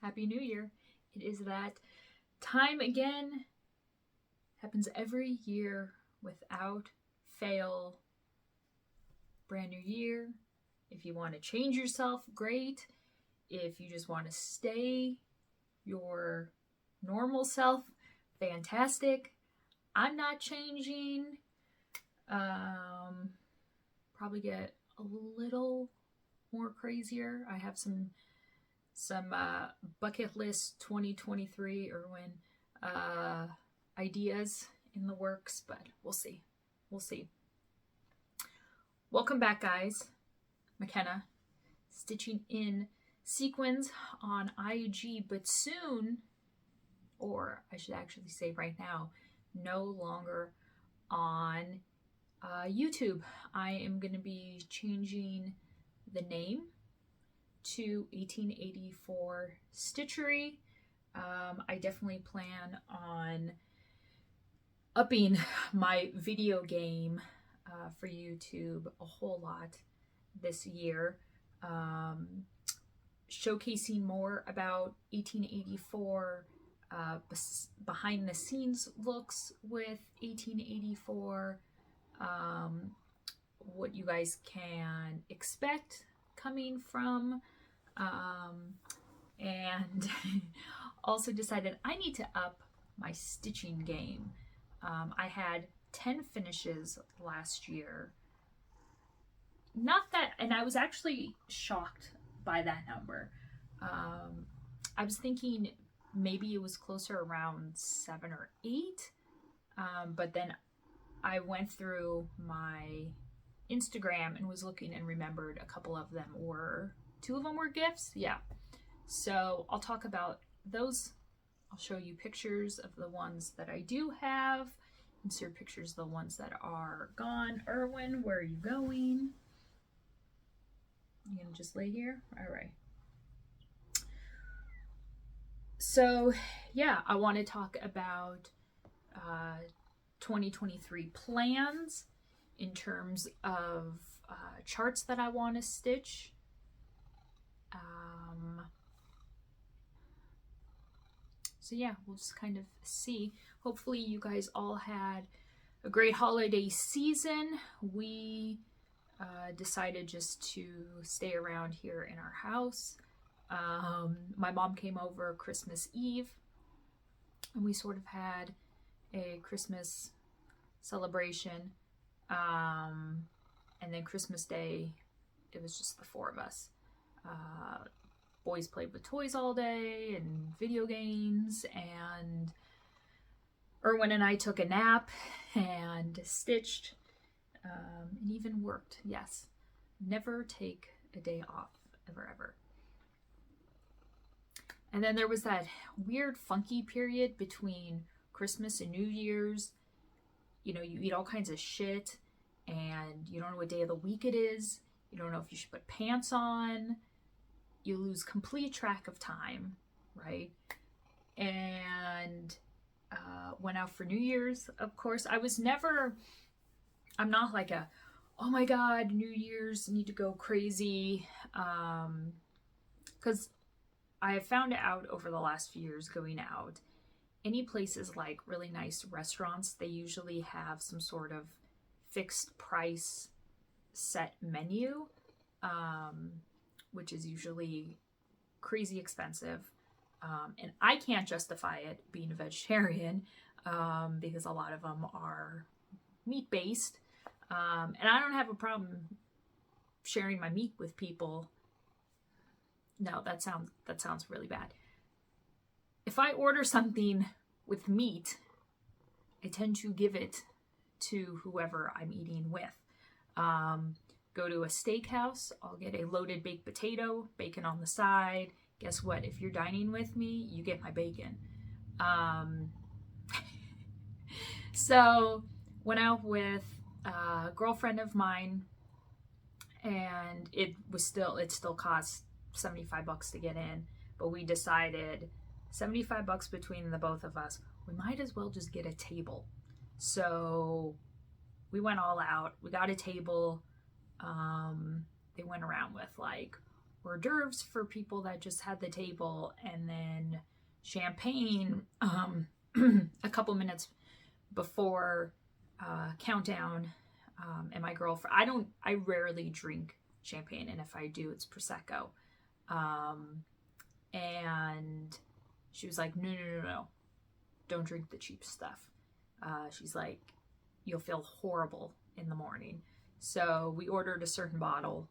Happy New Year. It is that time again. Happens every year without fail. Brand new year. If you want to change yourself, great. If you just want to stay your normal self, fantastic. I'm not changing. Probably get a little more crazier. I have some bucket list 2023 Irwin ideas in the works, but we'll see. Welcome back, guys. McKenna, stitching in sequins on IG, but soon, or I should actually say right now, no longer on YouTube. I am going to be changing the name to 1884 Stitchery. I definitely plan on upping my video game for YouTube a whole lot this year, showcasing more about 1884, behind the scenes looks with 1884, what you guys can expect coming from, and also decided I need to up my stitching game. I had 10 finishes last year. Not that, and I was actually shocked by that number. I was thinking maybe it was closer around 7 or 8, but then I went through my Instagram and was looking and remembered a couple of them were, 2 of them were gifts. Yeah. So I'll talk about those. I'll show you pictures of the ones that I do have. Insert pictures of the ones that are gone. Irwin, where are you going? You gonna just lay here? All right. So yeah, I want to talk about 2023 plans in terms of charts that I want to stitch. So yeah, we'll just kind of see. Hopefully you guys all had a great holiday season. We decided just to stay around here in our house. My mom came over Christmas Eve, and we sort of had a Christmas celebration. And then Christmas Day, it was just the 4 of us. Boys played with toys all day and video games, and Irwin and I took a nap and stitched, and even worked. Yes, never take a day off, ever. And then there was that weird funky period between Christmas and New Year's. You know, you eat all kinds of shit and you don't know what day of the week it is. You don't know if you should put pants on. You lose complete track of time, right? And went out for New Year's, of course. I'm not like a, oh my God, New Year's, need to go crazy. Because I have found out over the last few years going out, any places like really nice restaurants, they usually have some sort of fixed price set menu, which is usually crazy expensive. And I can't justify it being a vegetarian, because a lot of them are meat-based. And I don't have a problem sharing my meat with people. No, that sounds really bad. If I order something with meat, I tend to give it to whoever I'm eating with. Go to a steakhouse, I'll get a loaded baked potato, bacon on the side. Guess what? If you're dining with me, you get my bacon. So went out with a girlfriend of mine, and it still cost $75 to get in, but we decided $75 between the both of us, we might as well just get a table. So we went all out. We got a table. They went around with like hors d'oeuvres for people that just had the table, and then champagne a couple minutes before countdown. And my girlfriend, I rarely drink champagne, and if I do, it's Prosecco. And she was like, no, don't drink the cheap stuff. She's like, you'll feel horrible in the morning. So we ordered a certain bottle.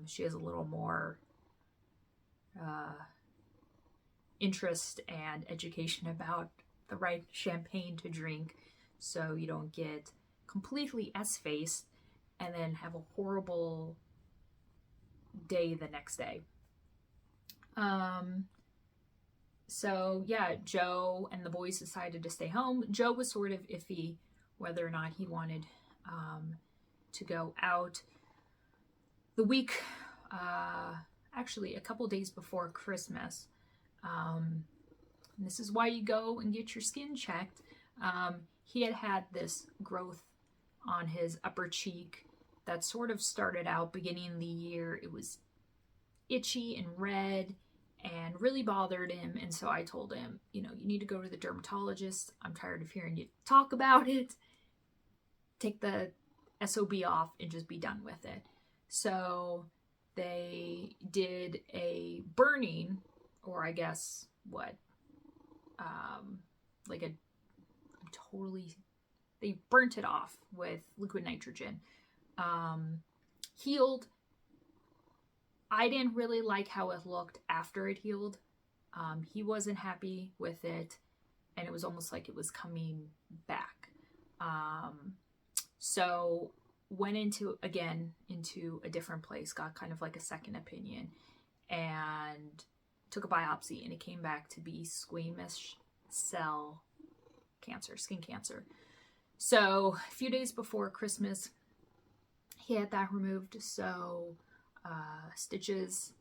She has a little more interest and education about the right champagne to drink, so you don't get completely S-faced and then have a horrible day the next day. So yeah, Joe and the boys decided to stay home. Joe was sort of iffy whether or not he wanted to go out. The week, actually a couple days before Christmas, and this is why you go and get your skin checked. He had this growth on his upper cheek that sort of started out beginning of the year. It was itchy and red and really bothered him. And so I told him, you need to go to the dermatologist. I'm tired of hearing you talk about it. Take the SOB off and just be done with it. So they did a burning, or I guess what, they burnt it off with liquid nitrogen. Healed. I didn't really like how it looked after it healed. He wasn't happy with it, and it was almost like it was coming back. So went into a different place, got kind of like a second opinion, and took a biopsy, and it came back to be squamous cell cancer, skin cancer. So a few days before Christmas, he had that removed. So stitches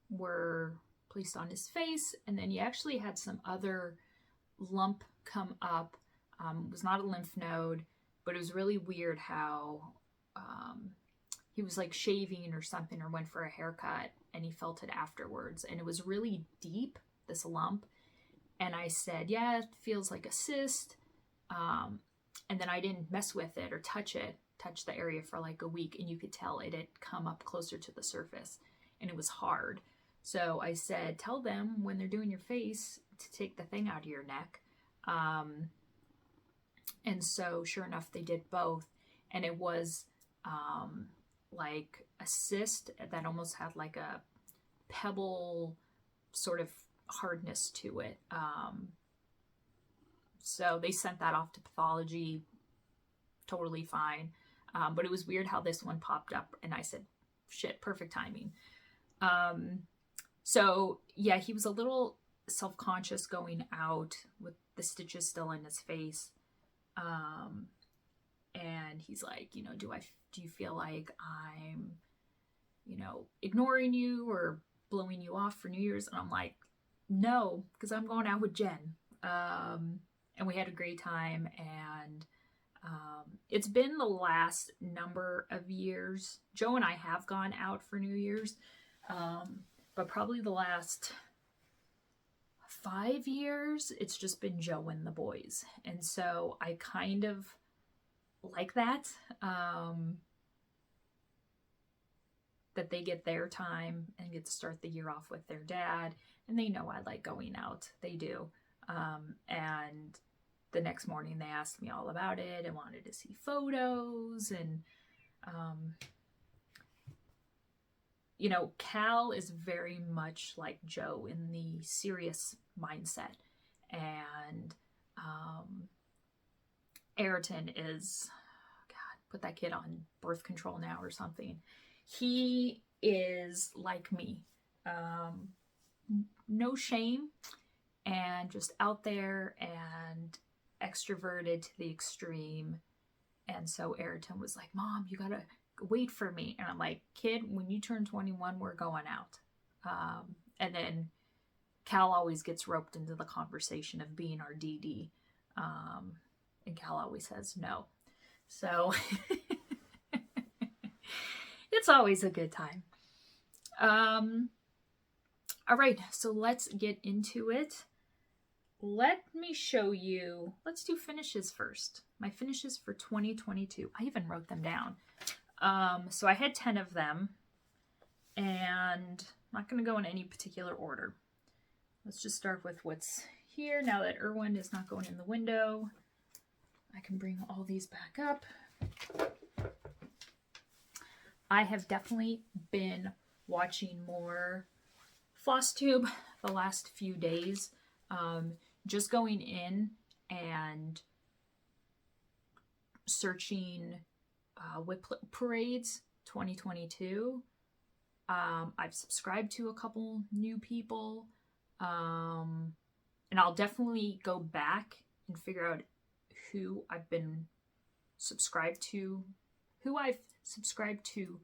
were placed on his face, and then he actually had some other lump come up. It was not a lymph node, but it was really weird how he was like shaving or something, or went for a haircut, and he felt it afterwards, and it was really deep, this lump. And I said, yeah, it feels like a cyst. And then I didn't mess with it or touch the area for like a week, and you could tell it had come up closer to the surface, and it was hard. So I said, tell them when they're doing your face to take the thing out of your neck. And so sure enough, they did both, and it was like a cyst that almost had like a pebble sort of hardness to it. So they sent that off to pathology, totally fine. But it was weird how this one popped up, and I said, shit, perfect timing. So yeah, he was a little self-conscious going out with the stitches still in his face. And he's like, do you feel like I'm, ignoring you or blowing you off for New Year's? And I'm like, no, because I'm going out with Jen. And we had a great time, and it's been the last number of years. Joe and I have gone out for New Year's, but probably the last 5 years, it's just been Joe and the boys. And so I kind of like that, that they get their time and get to start the year off with their dad. And they know I like going out. They do. And the next morning they asked me all about it and wanted to see photos. And, Cal is very much like Joe in the serious mindset. And Ayrton is, God, put that kid on birth control now or something. He is like me. No shame, and just out there and extroverted to the extreme. And so Ayrton was like, Mom, you gotta wait for me. And I'm like, kid, when you turn 21, we're going out. And then Cal always gets roped into the conversation of being our DD. And Cal always says no. So It's always a good time. All right, so let's get into it. Let me show you, let's do finishes first. My finishes for 2022. I even wrote them down. So I had 10 of them, and I'm not going to go in any particular order. Let's just start with what's here. Now that Irwin is not going in the window, I can bring all these back up. I have definitely been watching more Flosstube the last few days. Just going in and searching WIP parades 2022. I've subscribed to a couple new people. And I'll definitely go back and figure out who I've subscribed to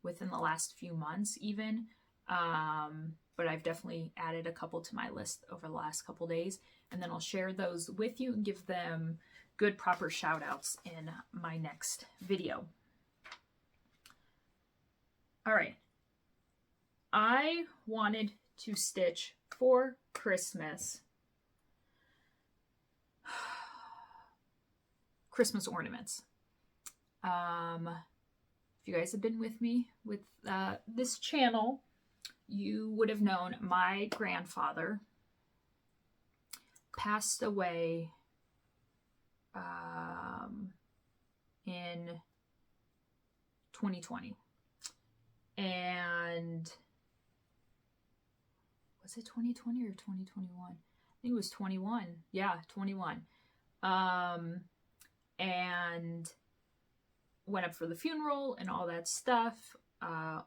within the last few months even. But I've definitely added a couple to my list over the last couple days, and then I'll share those with you and give them good proper shout outs in my next video. All right. I wanted to stitch for Christmas ornaments. If you guys have been with me with this channel, you would have known my grandfather passed away in 2020. And was it 2020 or 2021? I think it was 21. Yeah, 21. And went up for the funeral and all that stuff.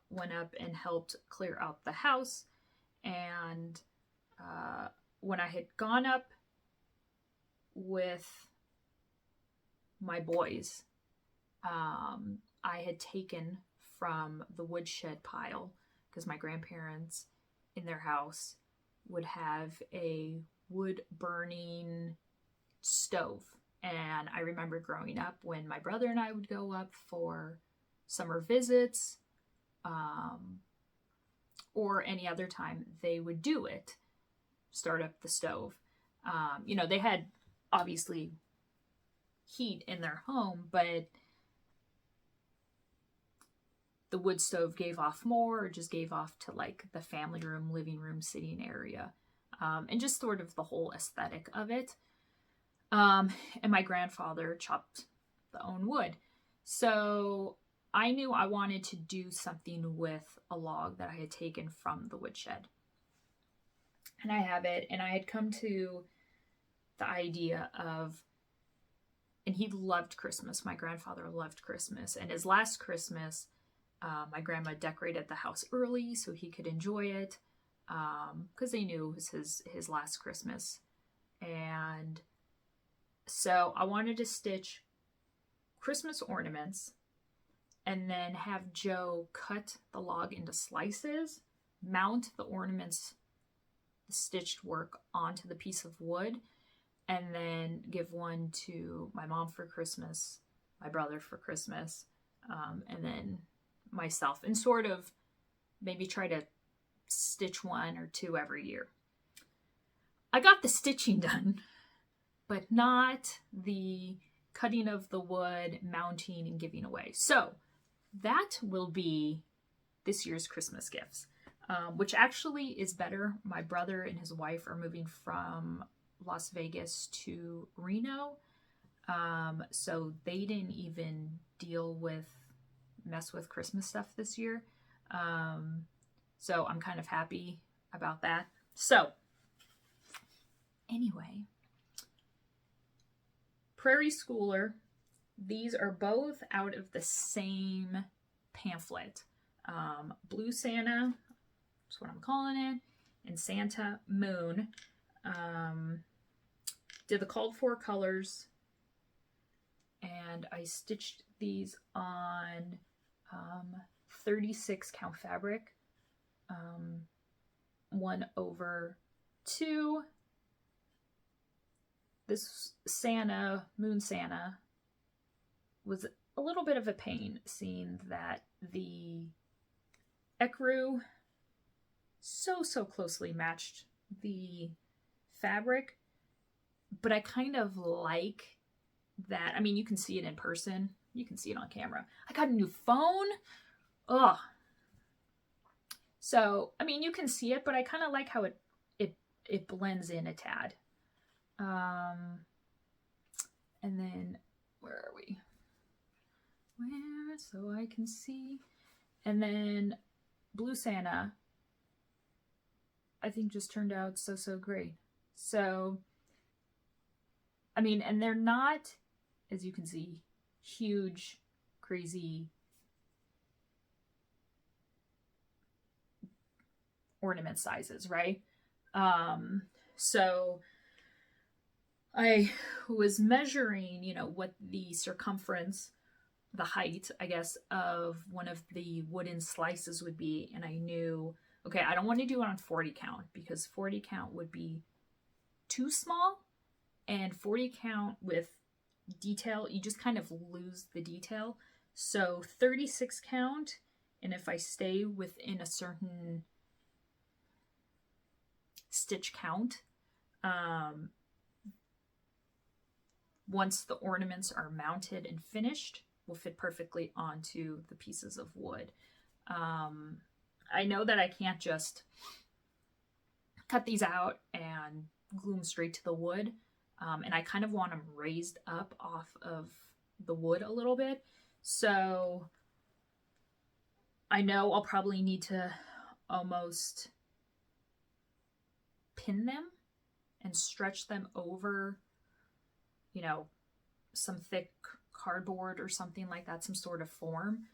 Went up and helped clear out the house. And when I had gone up with my boys, I had taken from the woodshed pile, because my grandparents in their house would have a wood burning stove. And I remember growing up when my brother and I would go up for summer visits, or any other time they would do it, start up the stove. You know, they had obviously heat in their home, but the wood stove gave off more, or just gave off to like the family room, living room, sitting area, and just sort of the whole aesthetic of it. And my grandfather chopped the own wood. So I knew I wanted to do something with a log that I had taken from the woodshed. And I have it, and I had come to the idea of, and he loved Christmas. My grandfather loved Christmas. And his last Christmas, my grandma decorated the house early so he could enjoy it, because they knew it was his last Christmas. And so I wanted to stitch Christmas ornaments and then have Joe cut the log into slices, mount the ornaments, the stitched work onto the piece of wood, and then give one to my mom for Christmas, my brother for Christmas, and then myself, and sort of maybe try to stitch one or two every year. I got the stitching done, but not the cutting of the wood, mounting, and giving away. So that will be this year's Christmas gifts, which actually is better. My brother and his wife are moving from Las Vegas to Reno, so they didn't even mess with Christmas stuff this year. So I'm kind of happy about that. So anyway, Prairie Schooler, these are both out of the same pamphlet. Blue Santa, that's what I'm calling it, and Santa Moon. Did the called for colors, and I stitched these on 36 count fabric, 1/2. This Santa, Moon Santa, was a little bit of a pain seeing that the ecru so closely matched the fabric, but I kind of like that. I mean, you can see it in person, you can see it on camera. I got a new phone. Ugh. So, I mean, you can see it, but I kind of like how it blends in a tad. And then, where are we? Where, so I can see. And then Blue Santa, I think just turned out so great. So, I mean, and they're not, as you can see, huge, crazy ornament sizes, right? So I was measuring, you know, what the circumference, the height, I guess, of one of the wooden slices would be. And I knew, okay, I don't want to do it on 40 count because 40 count would be too small. And 40 count with detail, you just kind of lose the detail. So 36 count, and if I stay within a certain stitch count, once the ornaments are mounted and finished, will fit perfectly onto the pieces of wood. I know that I can't just cut these out and glue them straight to the wood, and I kind of want them raised up off of the wood a little bit. So I know I'll probably need to almost pin them and stretch them over, you know, some thick cardboard or something like that, some sort of form,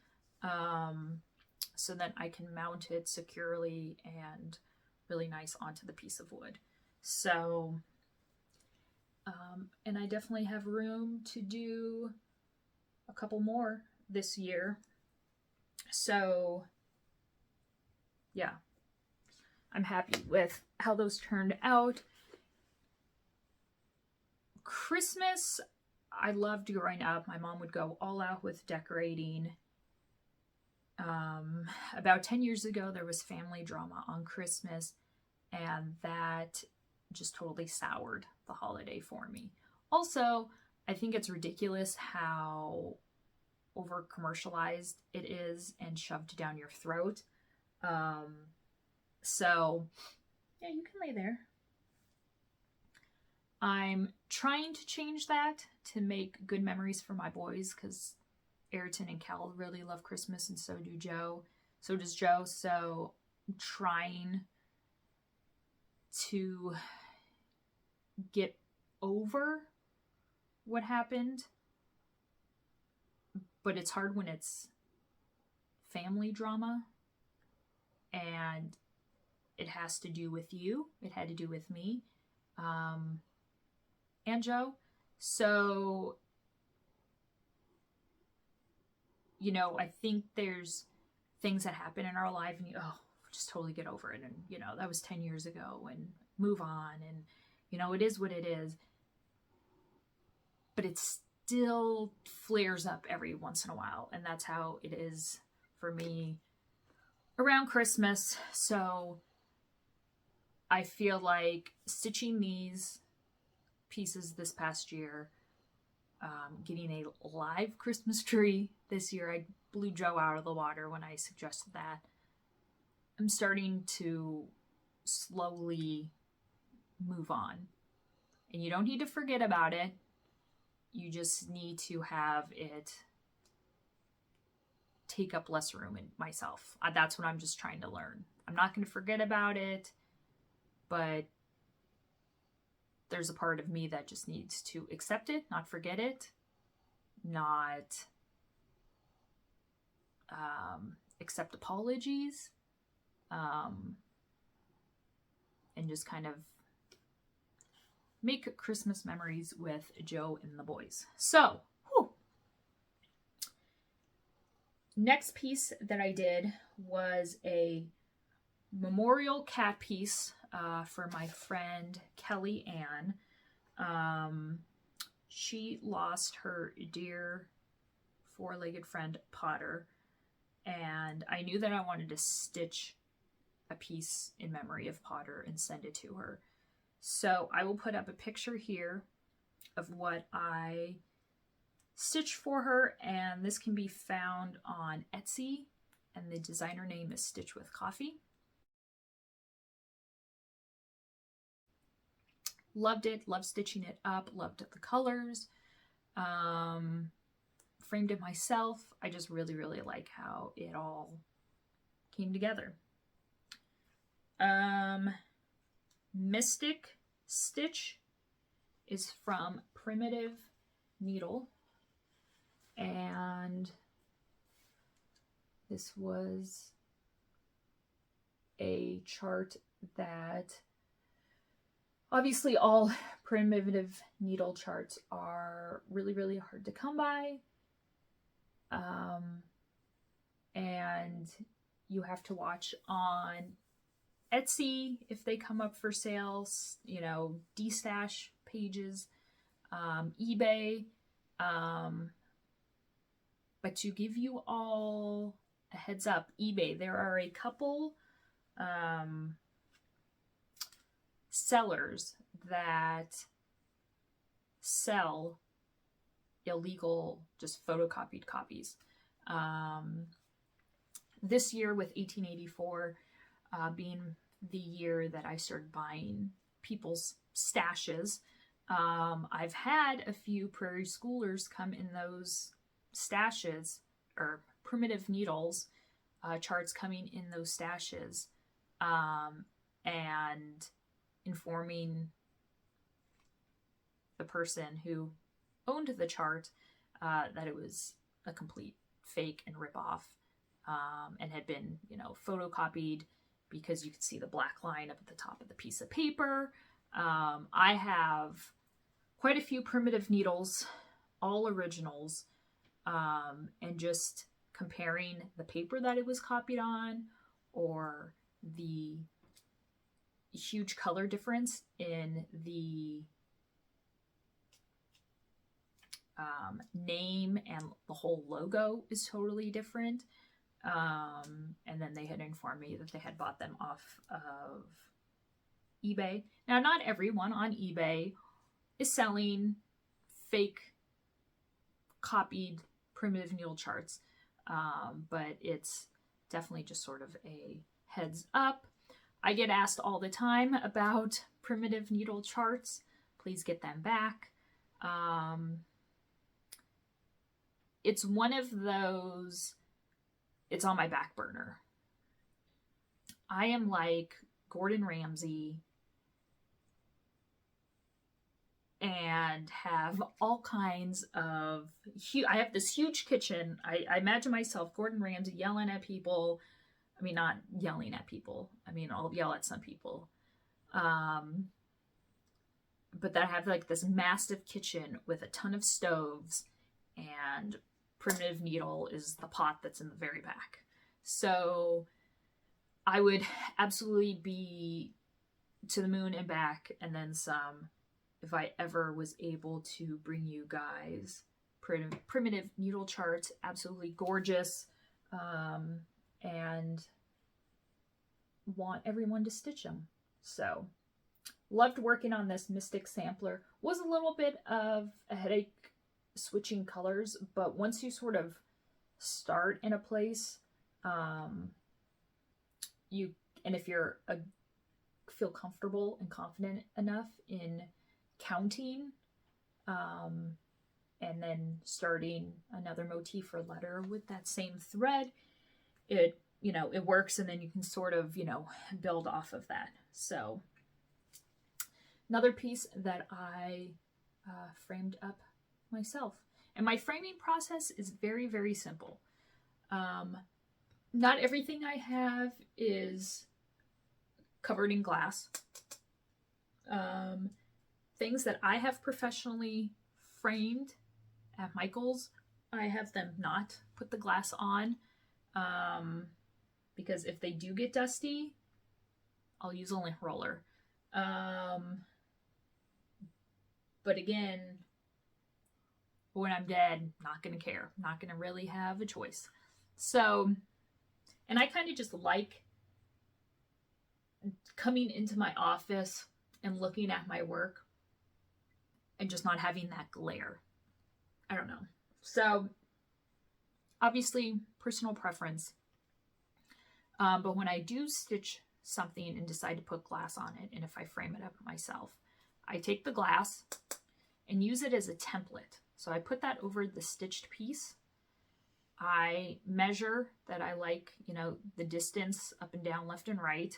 so that I can mount it securely and really nice onto the piece of wood. So, and I definitely have room to do a couple more this year. So, yeah, I'm happy with how those turned out. Christmas, I loved growing up. My mom would go all out with decorating. About 10 years ago, there was family drama on Christmas, and that just totally soured the holiday for me. Also, I think it's ridiculous how over commercialized it is and shoved down your throat. So yeah, you can lay there. I'm trying to change that to make good memories for my boys, because Ayrton and Cal really love Christmas, and so do Joe. So does Joe. So I'm trying to get over what happened, but it's hard when it's family drama and it has to do with you. It had to do with me, and Joe. So, you know, I think there's things that happen in our life and you, just totally get over it. And, you know, that was 10 years ago and move on. And, you know, it is what it is. But it still flares up every once in a while. And that's how it is for me around Christmas. So I feel like stitching these pieces this past year, getting a live Christmas tree this year, I blew Joe out of the water when I suggested that. I'm starting to slowly move on. And you don't need to forget about it. You just need to have it take up less room in myself. That's what I'm just trying to learn. I'm not going to forget about it, but there's a part of me that just needs to accept it, not forget it, not accept apologies, and just kind of make Christmas memories with Joe and the boys. So, next piece that I did was a memorial cat piece for my friend Kelly Ann. She lost her dear four-legged friend Potter, and I knew that I wanted to stitch a piece in memory of Potter and send it to her. So I will put up a picture here of what I stitched for her, and this can be found on Etsy, and the designer name is Stitch with Coffee. Loved it, loved stitching it up, loved the colors. Framed it myself. I just really, really like how it all came together. Mystic Stitch is from Primitive Needle, and this was a chart that obviously all Primitive Needle charts are really, really hard to come by. And you have to watch on Etsy if they come up for sales, you know, D-stash pages, eBay. But to give you all a heads up, eBay, there are a couple sellers that sell illegal, just photocopied copies. This year, with 1884 being the year that I started buying people's stashes, I've had a few Prairie Schoolers come in those stashes, or Primitive Needles charts coming in those stashes, and informing the person who owned the chart that it was a complete fake and ripoff, and had been, you know, photocopied, because you could see the black line up at the top of the piece of paper. I have quite a few Primitive Needles, all originals, and just comparing the paper that it was copied on, or the huge color difference in the name, and the whole logo is totally different. And then they had informed me that they had bought them off of eBay. Now, not everyone on eBay is selling fake copied Primitive Needle charts, but it's definitely just sort of a heads up. I get asked all the time about Primitive Needle charts. Please get them back. It's one of those, it's on my back burner. I am like Gordon Ramsay and have all kinds of, I have this huge kitchen. I imagine myself, Gordon Ramsay, yelling at people. I mean, not yelling at people. I mean, I'll yell at some people. But that I have like this massive kitchen with a ton of stoves, and Primitive Needle is the pot that's in the very back. So I would absolutely be to the moon and back, and then some, if I ever was able to bring you guys Primitive Needle charts. Absolutely gorgeous, and want everyone to stitch them. So loved working on this Mystic sampler. Was a little bit of a headache switching colors, but once you sort of start in a place, and if you're feel comfortable and confident enough in counting, and then starting another motif or letter with that same thread, it, you know, it works, and then you can sort of, you know, build off of that. So another piece that I framed up myself. And my framing process is very, very simple. Not everything I have is covered in glass. Things that I have professionally framed at Michael's, I have them not put the glass on, because if they do get dusty, I'll use a lint roller. But again, But when I'm dead, not going to care. Not going to really have a choice. So, and I kind of just like coming into my office and looking at my work and just not having that glare. I don't know. So, obviously, personal preference. But when I do stitch something and decide to put glass on it, and if I frame it up myself, I take the glass and use it as a template. So I put that over the stitched piece. I measure that I like, you know, the distance up and down, left and right.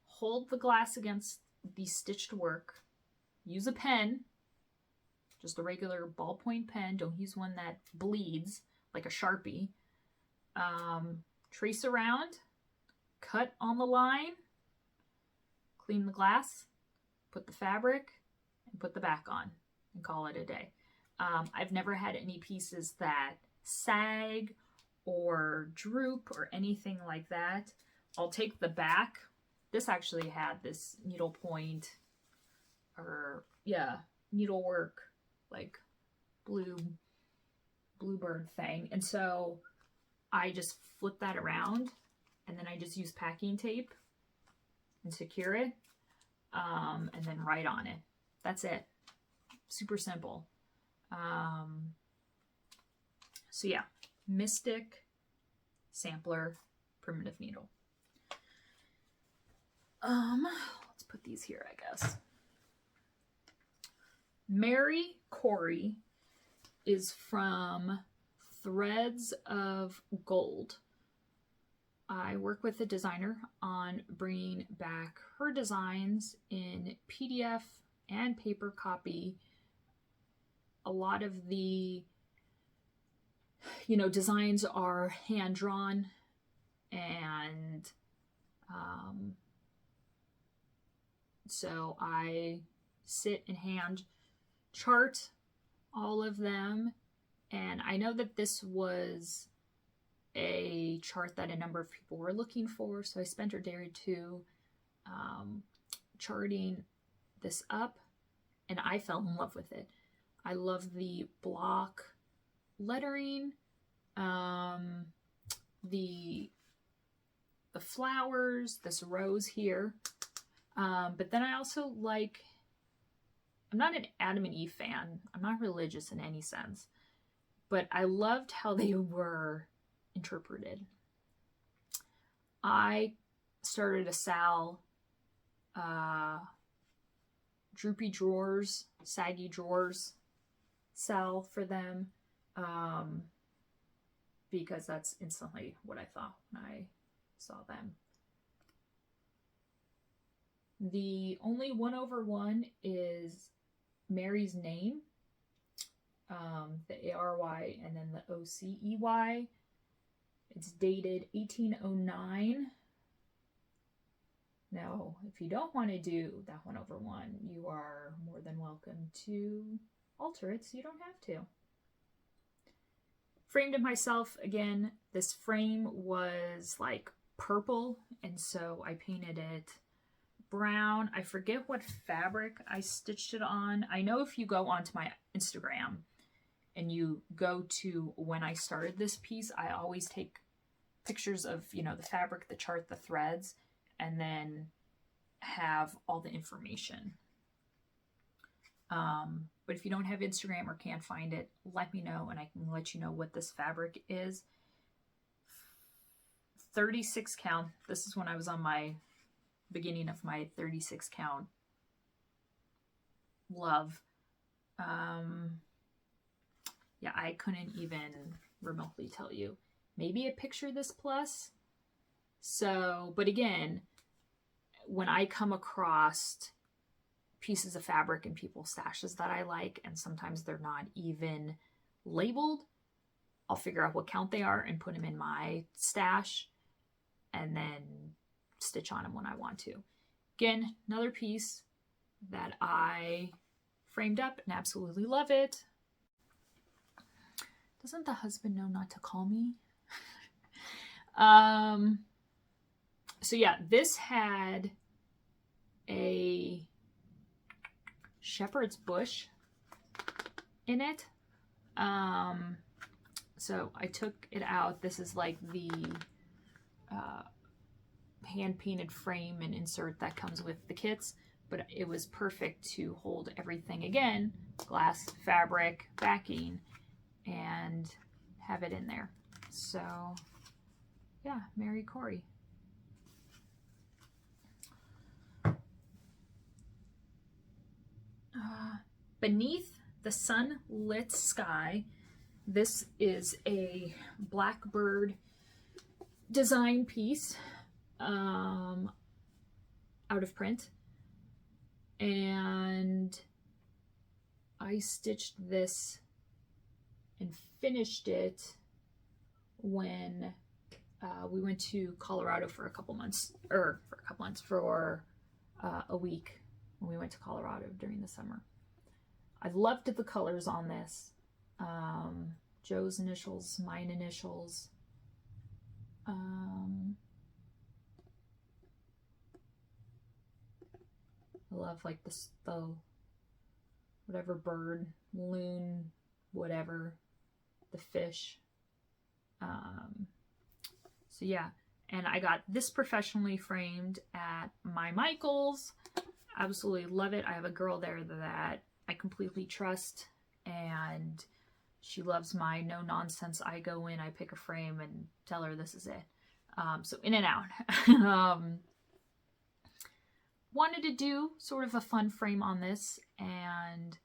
Hold the glass against the stitched work. Use a pen, just a regular ballpoint pen. Don't use one that bleeds like a Sharpie. Trace around, cut on the line, clean the glass, put the fabric, and put the back on, and call it a day. I've never had any pieces that sag or droop or anything like that. I'll take the back. This actually had this needlepoint, or yeah, needlework, like bluebird thing. And so I just flip that around, and then I just use packing tape and secure it, and then write on it. That's it. Super simple. So yeah, Mystic, Sampler, Primitive Needle. Let's put these here, I guess. Mary Corey is from Threads of Gold. I work with a designer on bringing back her designs in PDF and paper copy. A lot of the, you know, designs are hand-drawn, and so I sit and hand chart all of them. And I know that this was a chart that a number of people were looking for, so I spent a day or two charting this up, and I fell in love with it. I love the block lettering, the flowers, this rose here, but then I also like, I'm not an Adam and Eve fan. I'm not religious in any sense, but I loved how they were interpreted. I started a Sal droopy drawers, saggy drawers Sal for them, because that's instantly what I thought when I saw them. The only 1/1 is Mary's name, the ARY and then the OCEY. It's dated 1809. Now, if you don't want to do that 1/1, you are more than welcome to alter it so you don't have to. Framed it myself again. This frame was like purple, and so I painted it brown. I forget what fabric I stitched it on. I know if you go onto my Instagram and you go to when I started this piece, I always take pictures of, you know, the fabric, the chart, the threads, and then have all the information. But if you don't have Instagram or can't find it, let me know and I can let you know what this fabric is. 36 count. This is when I was on my beginning of my 36 count love. Yeah, I couldn't even remotely tell you. Maybe a picture this plus. So, but again, when I come across pieces of fabric in people's stashes that I like, and sometimes they're not even labeled, I'll figure out what count they are and put them in my stash and then stitch on them when I want to. Again, another piece that I framed up and absolutely love it. Doesn't the husband know not to call me? So yeah, this had a shepherd's bush in it. So I took it out. This is like the hand-painted frame and insert that comes with the kits, but it was perfect to hold everything again, glass, fabric, backing, and have it in there. So yeah, Mary Corey. Beneath the Sunlit Sky. This is a Blackbird design piece, out of print, and I stitched this and finished it when we went to Colorado for a couple months, for a week when we went to Colorado during the summer. I loved the colors on this. Joe's initials, mine initials. I love like the whatever bird, loon, whatever, the fish. So yeah, and I got this professionally framed at my Michaels. Absolutely love it. I have a girl there that I completely trust, and she loves my no nonsense. I go in, I pick a frame and tell her this is it. So in and out. Wanted to do sort of a fun frame on this, and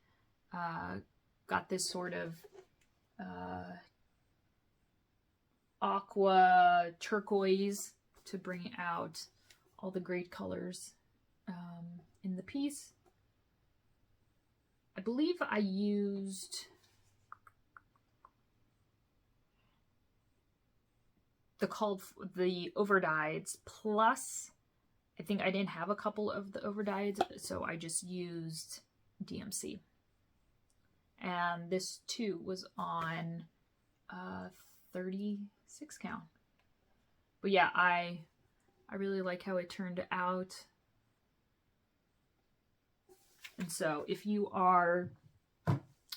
got this sort of aqua turquoise to bring out all the great colors in the piece. I believe I used the overdyes, plus I think I didn't have a couple of the overdyes, so I just used DMC. And this too was on 36 count. But yeah, I really like how it turned out. And so if you are,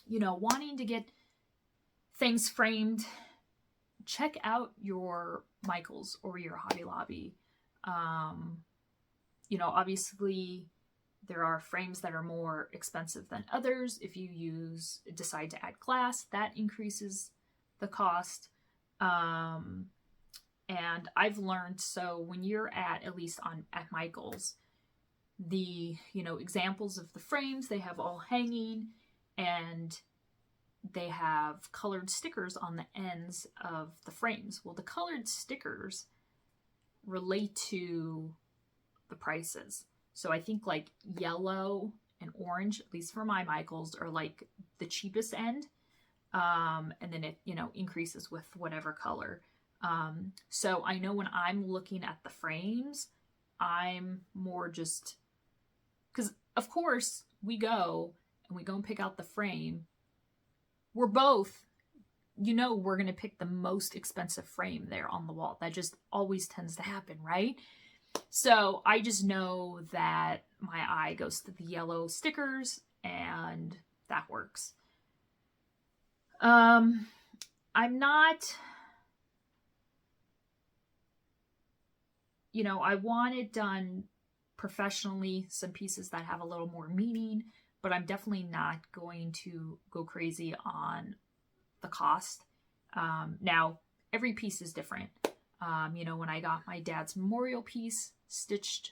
you know, wanting to get things framed, check out your Michaels or your Hobby Lobby. You know, obviously there are frames that are more expensive than others. If you decide to add glass, that increases the cost. And I've learned, so when you're at least at Michaels, the, you know, examples of the frames, they have all hanging, and they have colored stickers on the ends of the frames. Well, the colored stickers relate to the prices. So I think like yellow and orange, at least for my Michaels, are like the cheapest end. And then it, you know, increases with whatever color. So I know when I'm looking at the frames, I'm more just, because of course we go and pick out the frame. We're both, you know, we're going to pick the most expensive frame there on the wall. That just always tends to happen, right? So I just know that my eye goes to the yellow stickers, and that works. I'm not, you know, I want it done professionally, some pieces that have a little more meaning, but I'm definitely not going to go crazy on the cost. Now, every piece is different. You know, when I got my dad's memorial piece stitched,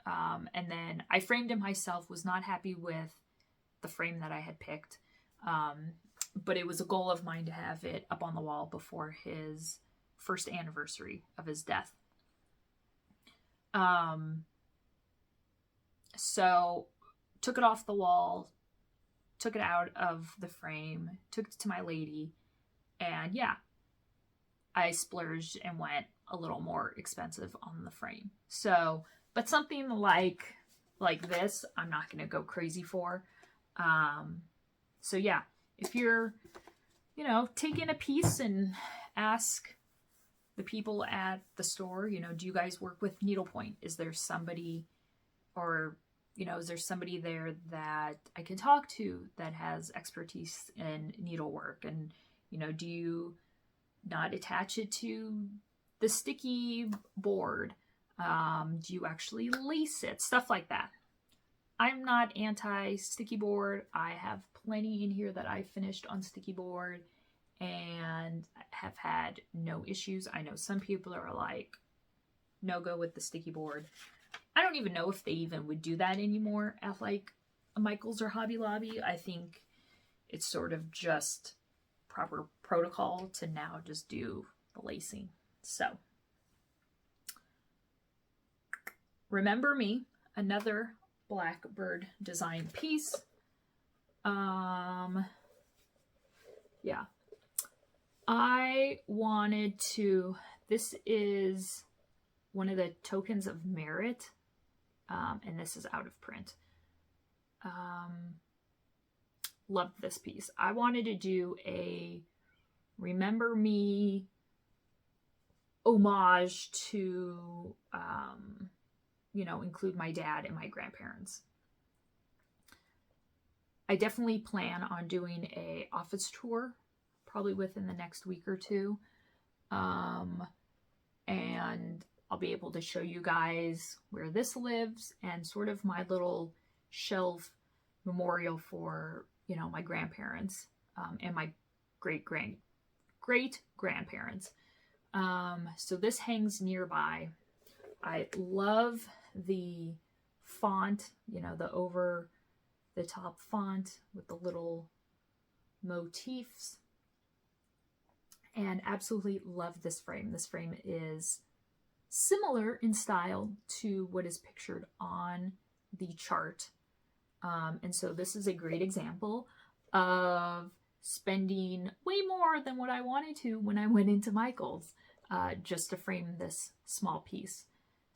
and then I framed it myself, was not happy with the frame that I had picked. But it was a goal of mine to have it up on the wall before his first anniversary of his death. So took it off the wall, took it out of the frame, took it to my lady, and yeah, I splurged and went a little more expensive on the frame. So, but something like this, I'm not going to go crazy for. So yeah, if you're, you know, taking a piece, and ask the people at the store, you know, do you guys work with needlepoint? Is there somebody, or you know, is there somebody there that I can talk to that has expertise in needlework? And, you know, do you not attach it to the sticky board? Do you actually lace it? Stuff like that. I'm not anti-sticky board. I have plenty in here that I finished on sticky board and have had no issues. I know some people are like, no go with the sticky board. I don't even know if they even would do that anymore at like a Michael's or Hobby Lobby. I think it's sort of just proper protocol to now just do the lacing. So, Remember Me, another Blackbird design piece. Yeah. I wanted to, this is one of the tokens of merit, and this is out of print. Loved this piece. I wanted to do a Remember Me homage to, you know, include my dad and my grandparents. I definitely plan on doing a office tour, probably within the next week or two. And I'll be able to show you guys where this lives and sort of my little shelf memorial for, you know, my grandparents, and my great-grandparents. So this hangs nearby. I love the font, you know, the over the top font with the little motifs, and absolutely love this frame. This frame is similar in style to what is pictured on the chart. And so this is a great example of spending way more than what I wanted to when I went into Michael's, just to frame this small piece.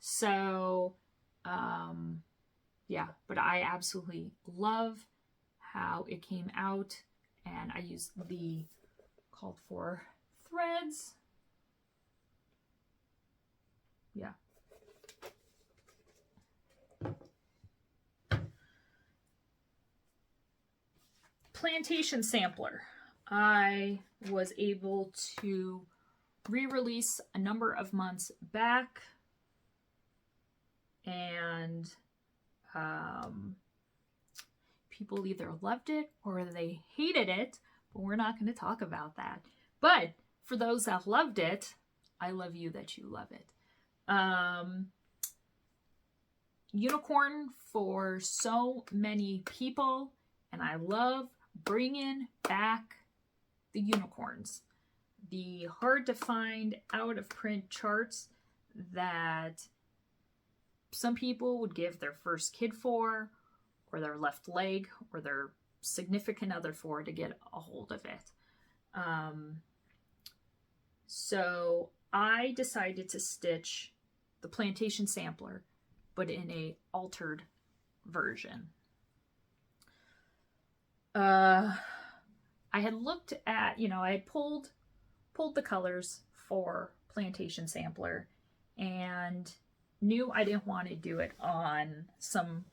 So, yeah, but I absolutely love how it came out, and I used the called for threads. Yeah. Plantation sampler. I was able to re-release a number of months back, and people either loved it or they hated it, but we're not going to talk about that. But for those that loved it, I love you that you love it. Unicorn for so many people, and I love bringing back the unicorns. The hard to find out of print charts that some people would give their first kid for, or their left leg, or their significant other for, to get a hold of it. So I decided to stitch the plantation sampler, but in a altered version. I had looked at, you know, I had pulled the colors for plantation sampler and knew I didn't want to do it on some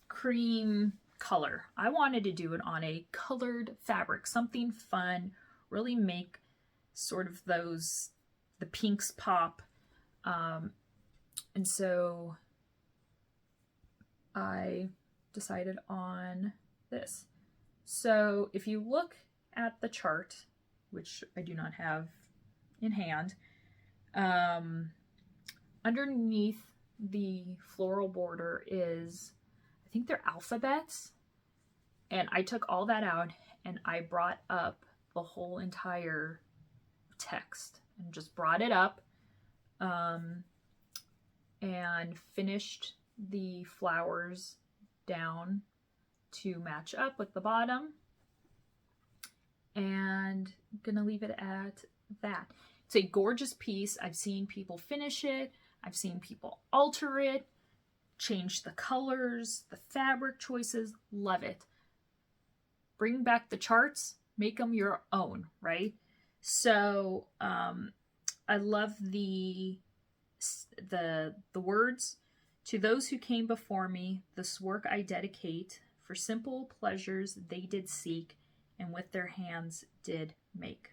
cream color. I wanted to do it on a colored fabric, something fun, really make sort of the pinks pop. And so I decided on this. So if you look at the chart, which I do not have in hand, underneath the floral border is, I think they're alphabets, and I took all that out and I brought up the whole entire text and just brought it up, and finished the flowers down to match up with the bottom, and I'm gonna leave it at that. It's a gorgeous piece. I've seen people finish it. I've seen people alter it, change the colors, the fabric choices. Love it. Bring back the charts, make them your own, right? So I love the words To those who came before me, this work I dedicate, for simple pleasures they did seek, and with their hands did make.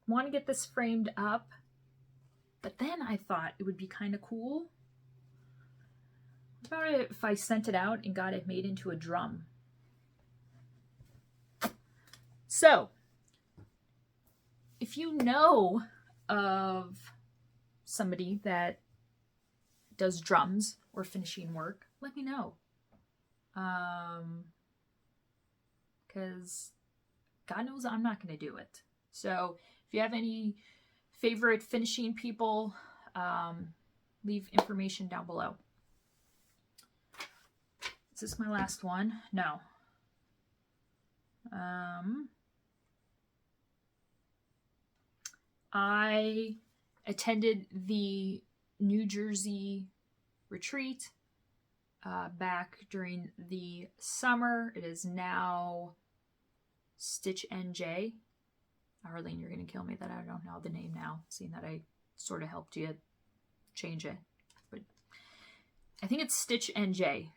Want to get this framed up, but then I thought it would be kind of cool. What about if I sent it out and got it made into a drum? So, if you know of somebody that does drums or finishing work, let me know. Because God knows I'm not going to do it. So if you have any favorite finishing people, leave information down below. Is this my last one? No. I attended the New Jersey retreat back during the summer. It is now Stitch NJ. Arlene, you're going to kill me that I don't know the name now, seeing that I sort of helped you change it. But I think it's Stitch NJ.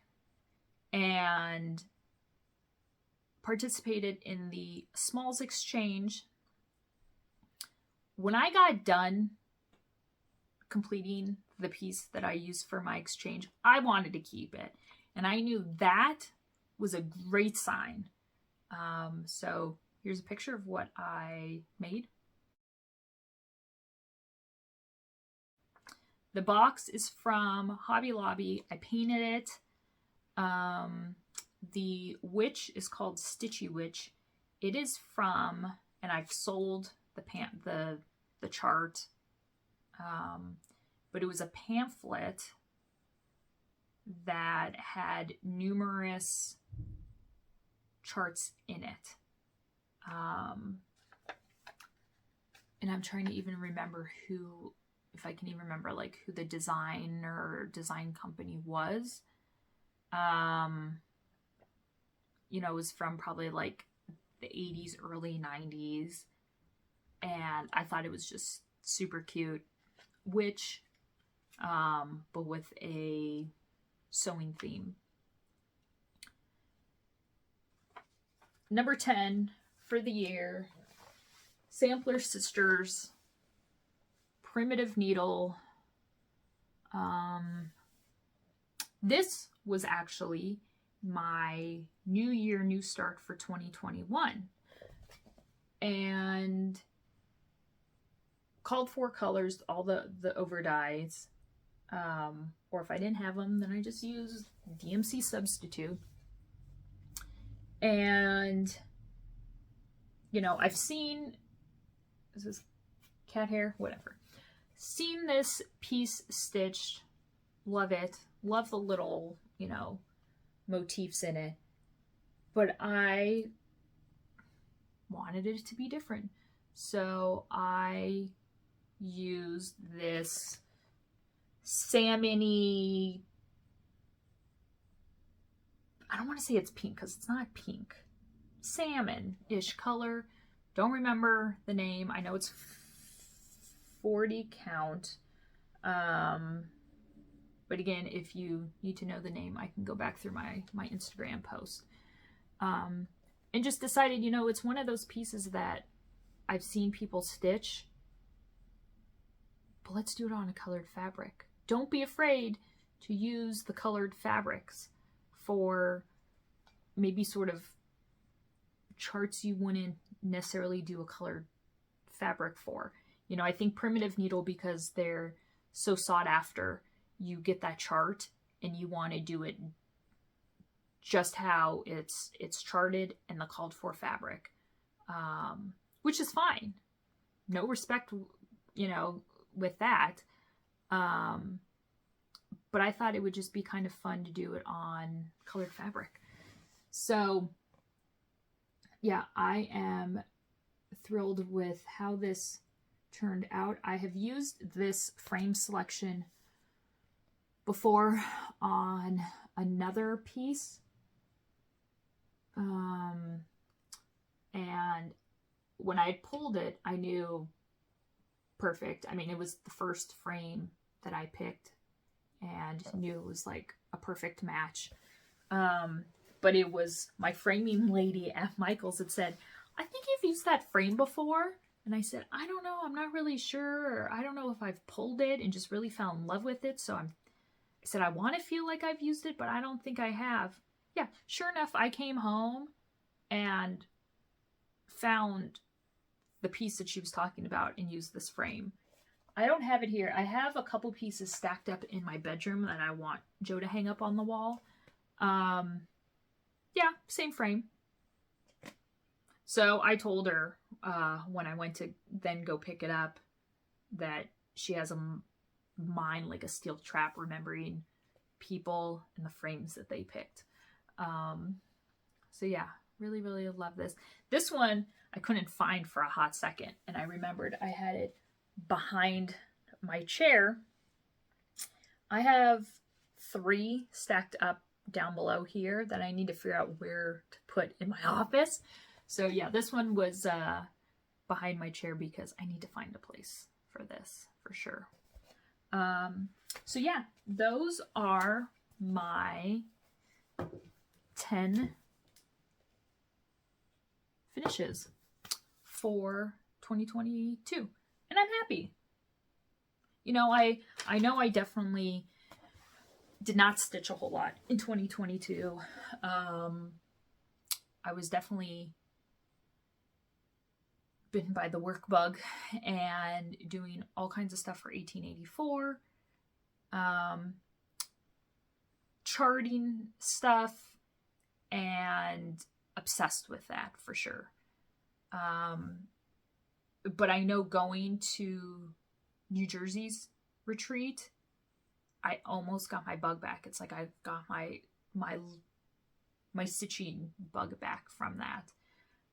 And participated in the Smalls Exchange. When I got done completing the piece that I used for my exchange, I wanted to keep it. And I knew that was a great sign. So here's a picture of what I made. The box is from Hobby Lobby. I painted it. The witch is called Stitchy Witch. It is from, and I've sold the chart, but it was a pamphlet that had numerous charts in it. And I'm trying to even remember who, if I can even remember, like who the design company was. You know, it was from probably like the 80s, early 90s. And I thought it was just super cute. Witch, but with a sewing theme. Number 10 for the year, Sampler Sisters, Primitive Needle. This was actually my New Year, New Start for 2021. And called for colors, all the over dyes. Or if I didn't have them, then I just used DMC Substitute. And, you know, I've seen, is this cat hair? Whatever. Seen this piece stitched. Love it. Love the little, you know, motifs in it. But I wanted it to be different. So I used this salmon-y, I don't want to say it's pink because it's not pink, salmon-ish color. Don't remember the name. I know it's 40 count. But again, if you need to know the name, I can go back through my Instagram post. And just decided, you know, it's one of those pieces that I've seen people stitch, but let's do it on a colored fabric. Don't be afraid to use the colored fabrics for maybe sort of charts you wouldn't necessarily do a colored fabric for. You know, I think Primitive Needle, because they're so sought after, you get that chart and you want to do it just how it's charted and the called for fabric, which is fine. No respect, you know, with that. But I thought it would just be kind of fun to do it on colored fabric. So yeah, I am thrilled with how this turned out. I have used this frame selection before on another piece. And when I had pulled it, I knew perfect. I mean, it was the first frame that I picked and knew it was like a perfect match. But it was my framing lady at Michael's that said, I think you've used that frame before. And I said, I don't know. I'm not really sure. Or I don't know if I've pulled it and just really fell in love with it. So I said, I want to feel like I've used it, but I don't think I have. Yeah, sure enough, I came home and found the piece that she was talking about and used this frame. I don't have it here. I have a couple pieces stacked up in my bedroom that I want Joe to hang up on the wall. Yeah, same frame. So I told her when I went to then go pick it up that she has a mind like a steel trap, remembering people and the frames that they picked. So yeah, really, really love this. This one I couldn't find for a hot second, and I remembered I had it behind my chair. I have 3 stacked up down below here that I need to figure out where to put in my office. So yeah, this one was behind my chair because I need to find a place for this for sure. So yeah, those are my 10 finishes for 2022, and I'm happy. You know, I know I definitely did not stitch a whole lot in 2022. I was definitely bitten by the work bug and doing all kinds of stuff for 1884, charting stuff, and obsessed with that for sure. But I know going to New Jersey's retreat, I almost got my bug back. It's like I got my stitching bug back from that.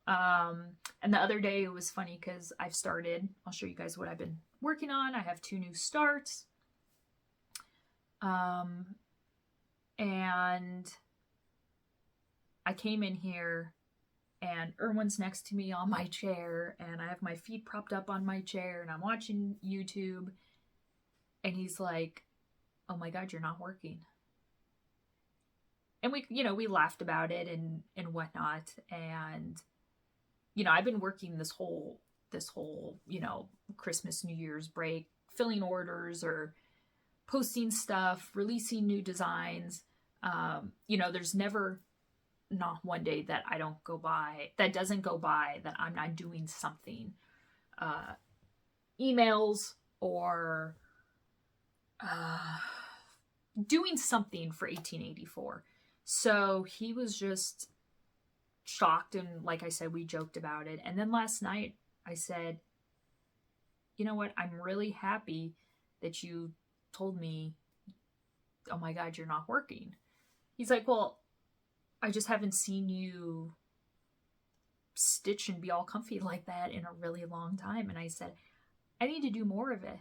And the other day it was funny because I've started, I'll show you guys what I've been working on. I have 2 new starts. And I came in here and Erwin's next to me on my chair and I have my feet propped up on my chair and I'm watching YouTube and he's like, oh my God, you're not working. And we laughed about it and whatnot. And, I've been working this whole, Christmas, New Year's break, filling orders or posting stuff, releasing new designs. There's never not one day that doesn't go by that I'm not doing something, emails or, doing something for 1884. So he was just shocked. And like I said, we joked about it. And then last night I said, you know what? I'm really happy that you told me, oh my God, you're not working. He's like, well, I just haven't seen you stitch and be all comfy like that in a really long time. And I said, I need to do more of it.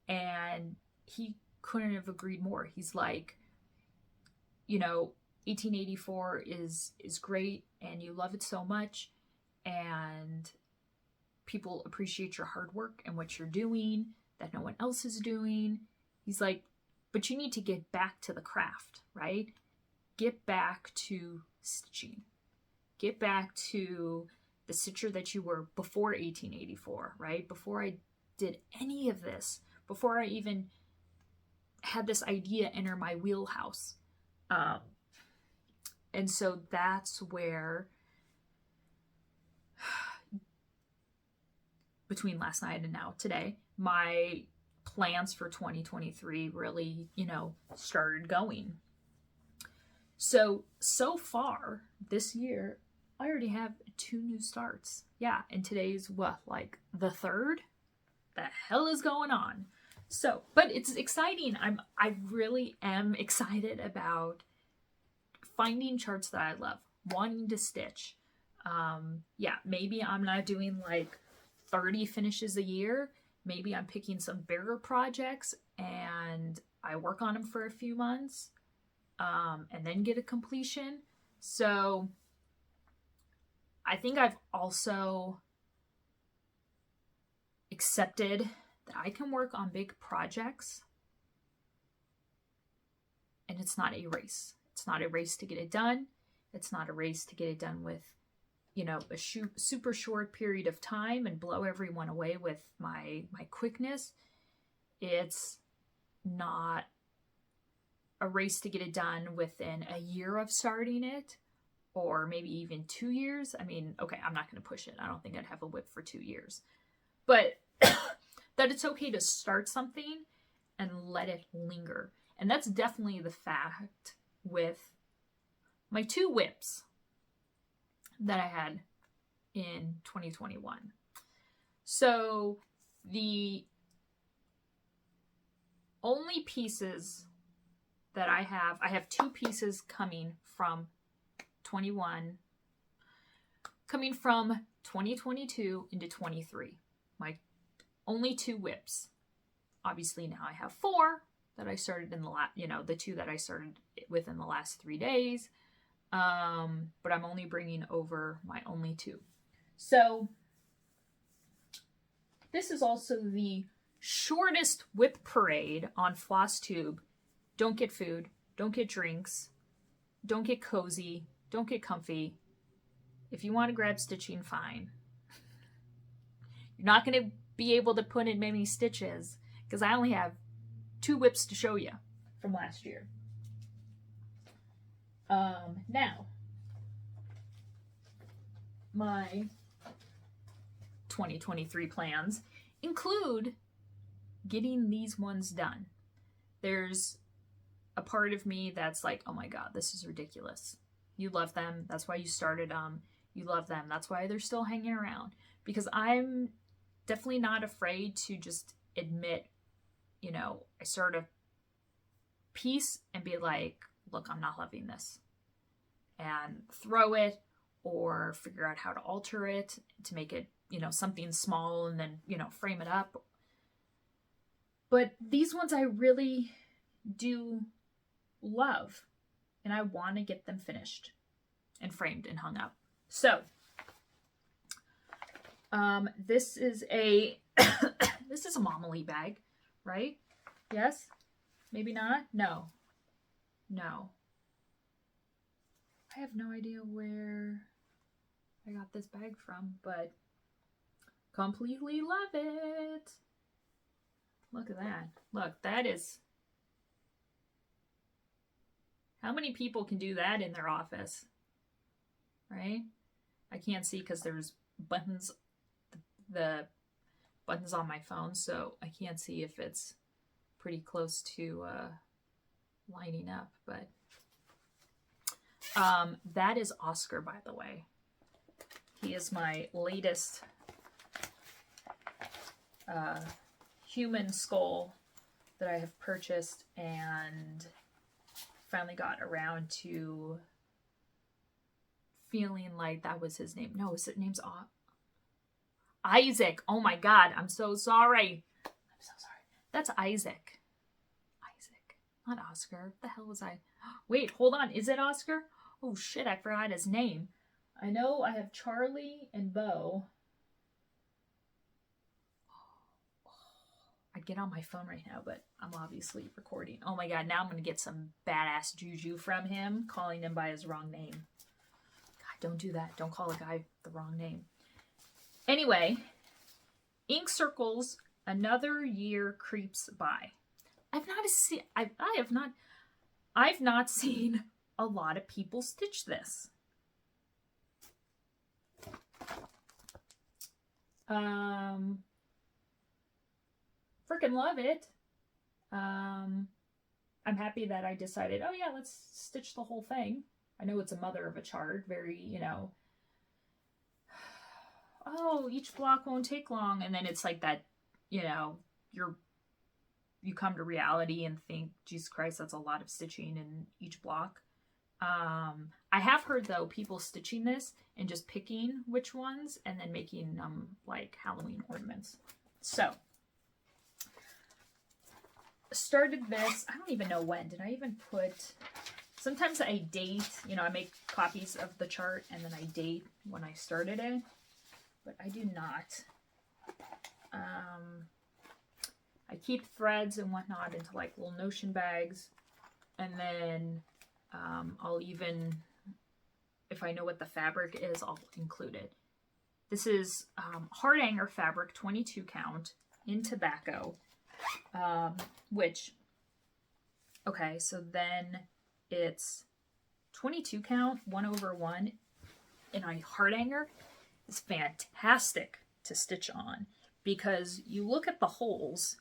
And he couldn't have agreed more. He's like, 1884 is great and you love it so much and people appreciate your hard work and what you're doing that no one else is doing. He's like, but you need to get back to the craft, right? Get back to stitching. Get back to the stitcher that you were before 1884, right? Before I did any of this, before I even had this idea enter my wheelhouse. And so that's where, between last night and now today, my plans for 2023 really, started going. So far this year, I already have 2 new starts. Yeah, and today's what, like the 3rd? The hell is going on? So, but it's exciting. I really am excited about finding charts that I love, wanting to stitch. Yeah, maybe I'm not doing like 30 finishes a year. Maybe I'm picking some bigger projects and I work on them for a few months, and then get a completion. So I think I've also accepted that I can work on big projects, and it's not a race. It's not a race to get it done. It's not a race to get it done with, you know, a super short period of time and blow everyone away with my quickness. It's not a race to get it done within a year of starting it, or maybe even 2 years. I mean, okay, I'm not going to push it. I don't think I'd have a WIP for 2 years. But that it's okay to start something and let it linger. And that's definitely the fact with my 2 WIPs that I had in 2021. So the only pieces that I have 2 pieces coming from 2022 into 23. My only 2 WIPs. Obviously now I have 4 that I started in the the 2 that I started within the last 3 days. But I'm only bringing over my only 2. So this is also the shortest WIP parade on Flosstube. Don't get food, don't get drinks, don't get cozy, don't get comfy. If you want to grab stitching, fine. You're not going to be able to put in many stitches because I only have 2 WIPs to show you from last year. Now, my 2023 plans include getting these ones done. There's a part of me that's like, oh my God, this is ridiculous. You love them. That's why you started them. You love them. That's why they're still hanging around. Because I'm definitely not afraid to just admit, you know, I start a piece and be like, look, I'm not loving this. And throw it or figure out how to alter it to make it, you know, something small and then, you know, frame it up. But these ones I really do love, and I want to get them finished and framed and hung up. So this is a this is a Momely bag, right? Yes? Maybe not? No. I have no idea where I got this bag from, but completely love it. Look at that. Look, that is... How many people can do that in their office? Right? I can't see because there's buttons, the buttons on my phone, so I can't see if it's pretty close to lining up, but that is Oscar, by the way. He is my latest human skull that I have purchased and finally got around to feeling like that was his name. No, his name's Isaac. Oh my God, I'm so sorry. I'm so sorry. That's Isaac. Isaac, not Oscar. What the hell was I? Wait, hold on. Is it Oscar? Oh shit, I forgot his name. I know I have Charlie and Bo. I'd get on my phone right now, but I'm obviously recording. Oh my God, now I'm going to get some badass juju from him, calling him by his wrong name. God, don't do that. Don't call a guy the wrong name. Anyway, ink circles, another year creeps by. I've not seen a lot of people stitch this. Freaking love it. I'm happy that I decided, oh yeah, let's stitch the whole thing. I know it's a mother of a chart, very, you know, oh, each block won't take long. And then it's like that, you know, you come to reality and think, Jesus Christ, that's a lot of stitching in each block. I have heard, though, people stitching this and just picking which ones and then making like Halloween ornaments. So, started this, I don't even know when. Did I even put... Sometimes I date, you know, I make copies of the chart and then I date when I started it. But I do not. keep threads and whatnot into like little Notion bags. And then I'll even, if I know what the fabric is, I'll include it. This is hard hanger fabric, 22 count in tobacco, which, okay, so then it's 22 count, 1/1 in a hard hanger is fantastic to stitch on because you look at the holes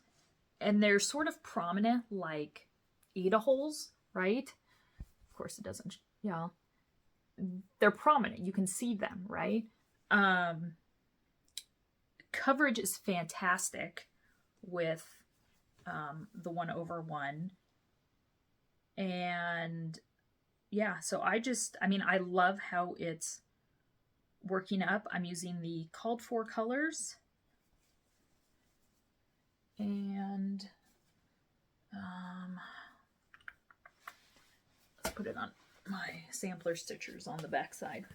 and they're sort of prominent like Aida holes, right? Of course it doesn't, yeah. They're prominent, you can see them, right? Coverage is fantastic with the 1/1. And yeah, so I mean, I love how it's working up. I'm using the called for colors. And let's put it on my sampler stitchers on the back side.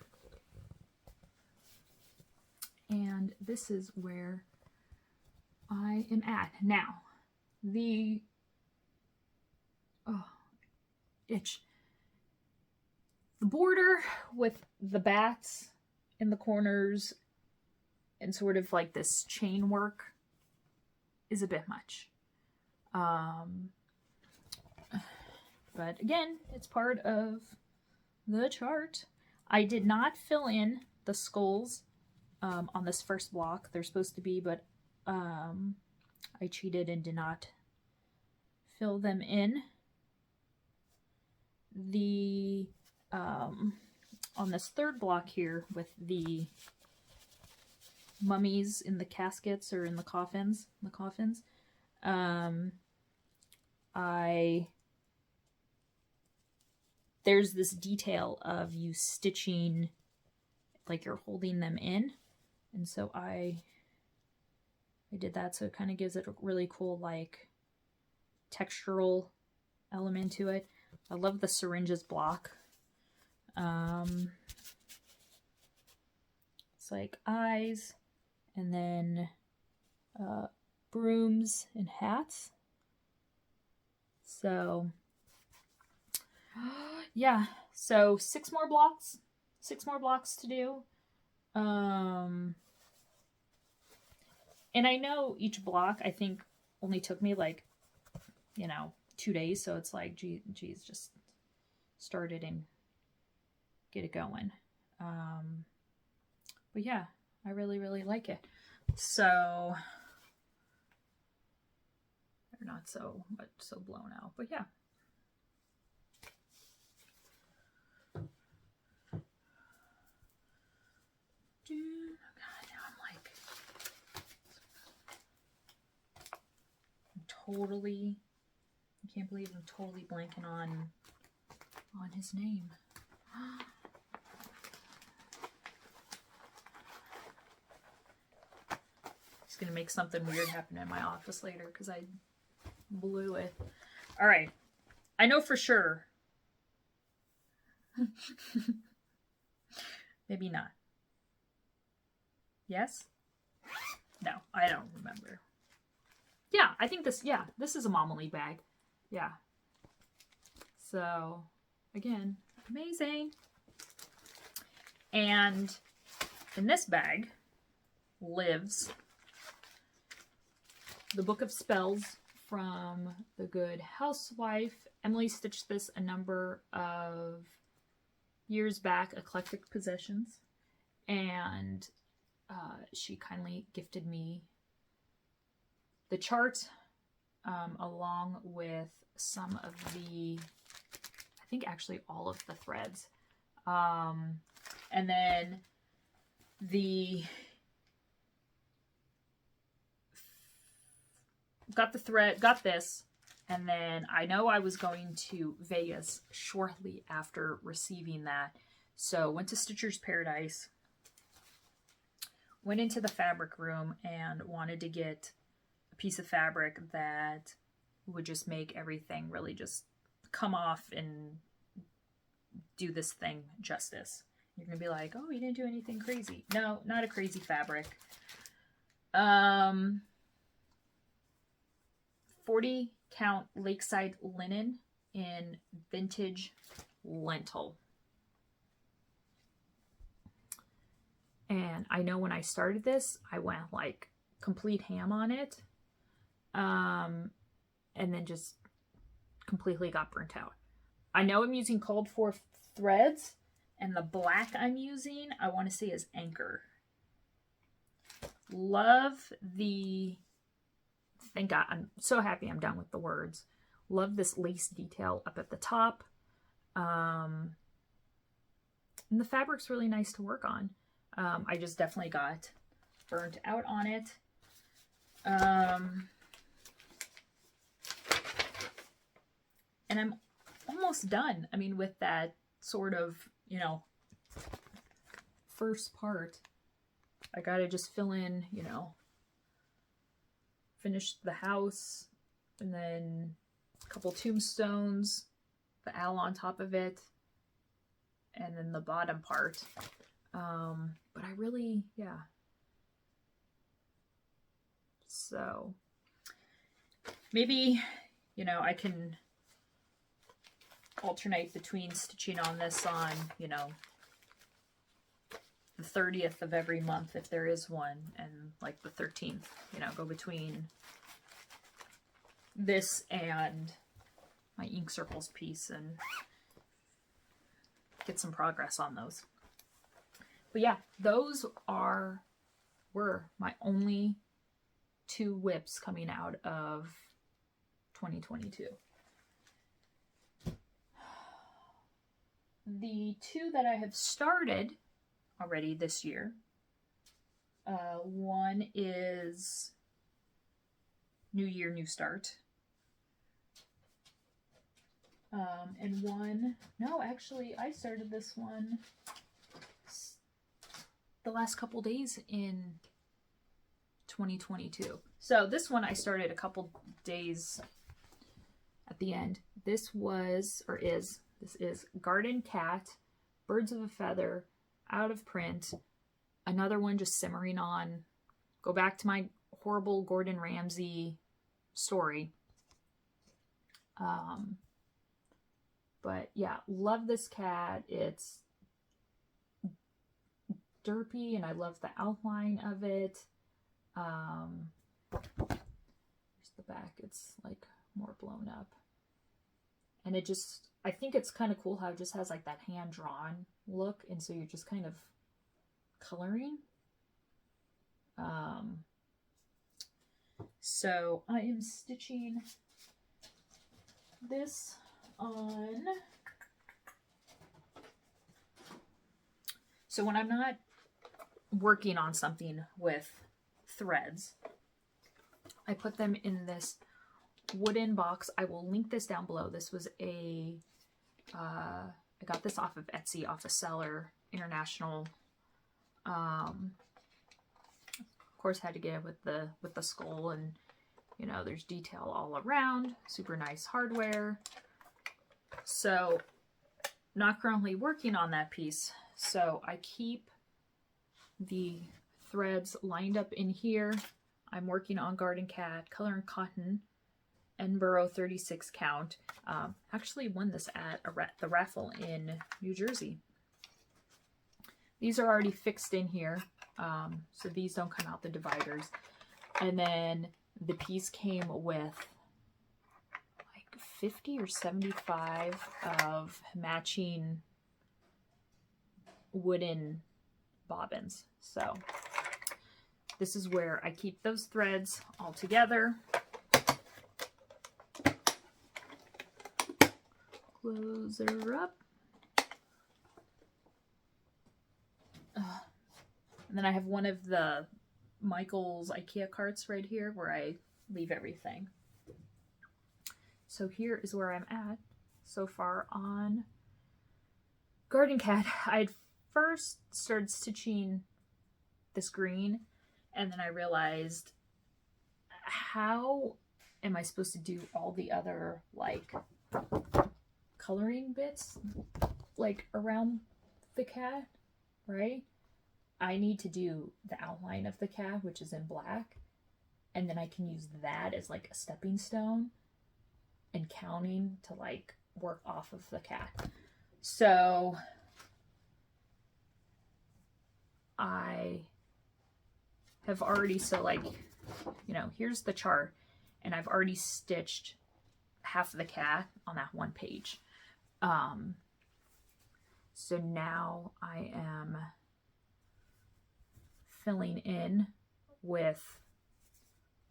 And this is where I am at. Now, the itch. The border with the bats in the corners and sort of like this chain work is a bit much. But again, it's part of the chart. I did not fill in the skulls on this first block. They're supposed to be, but I cheated and did not fill them in. The on this third block here with the mummies in the caskets or in the coffins, there's this detail of you stitching like you're holding them in, and so I did that, so it kind of gives it a really cool like textural element to it. I love the syringes block. It's like eyes and then brooms and hats. So yeah, so 6 more blocks to do. And I know each block I think only took me like, 2 days, so it's like geez, just start it and get it going. But yeah, I really like it. So they're not so blown out, but yeah. God, now I can't believe I'm totally blanking on his name. He's gonna make something weird happen in my office later because I blew it. All right, I know for sure. Maybe not. Yes? No, I don't remember. Yeah, I think this is a Momily bag. Yeah. So, again, amazing. And in this bag lives the Book of Spells from The Good Housewife. Emily stitched this a number of years back, Eclectic Possessions, and she kindly gifted me the chart along with some of the, I think actually all of the threads, and then got this, and then I know I was going to Vegas shortly after receiving that, so went to Stitcher's Paradise, went into the fabric room and wanted to get a piece of fabric that would just make everything really just come off and do this thing justice. You're gonna be like, oh, you didn't do anything crazy. No, not a crazy fabric. 40 count Lakeside linen in vintage lentil. And I know when I started this, I went like complete ham on it. And then just completely got burnt out. I know I'm using called for threads, and the black I'm using, I want to say, is Anchor. Love the, thank God, I'm so happy I'm done with the words. Love this lace detail up at the top. And the fabric's really nice to work on. I just definitely got burnt out on it. And I'm almost done. I mean, with that sort of, you know, first part, I gotta just fill in, you know, finish the house, and then a couple tombstones, the owl on top of it, and then the bottom part. But I really, yeah. So maybe, you know, I can alternate between stitching on this on, you know, the 30th of every month if there is one, and like the 13th, you know, go between this and my ink circles piece and get some progress on those. But yeah, those were my only 2 WIPs coming out of 2022. The 2 that I have started already this year, one is New Year, New Start. And one, no, actually, I started this one the last couple days in 2022. So this one I started a couple days at the end. This was, or is, this is Garden Cat, Birds of a Feather, out of print. Another one just simmering on. Go back to my horrible Gordon Ramsay story. But yeah, love this cat. It's derpy and I love the outline of it. Here's the back. It's like more blown up. And it just, I think it's kind of cool how it just has like that hand-drawn look, and so you're just kind of coloring. So I am stitching this on. So when I'm not working on something with threads, I put them in this wooden box. I will link this down below. This was a, I got this off of Etsy, off a seller, international. Of course, had to get it with the skull, and you know, there's detail all around. Super nice hardware. So, not currently working on that piece. So I keep the threads lined up in here. I'm working on Garden Cat, Color and Cotton, Edinburgh 36 count. Actually won this at the raffle in New Jersey. These are already fixed in here, so these don't come out the dividers. And then the piece came with like 50 or 75 of matching wooden bobbins. So this is where I keep those threads all together. Close her up. And then I have one of the Michael's IKEA carts right here where I leave everything. So here is where I'm at so far on Garden Cat. I'd first started stitching this green, and then I realized, how am I supposed to do all the other like coloring bits like around the cat, right? I need to do the outline of the cat, which is in black, and then I can use that as like a stepping stone and counting to like work off of the cat. So I have already, so like, you know, here's the chart, and I've already stitched half of the cat on that one page. So now I am filling in with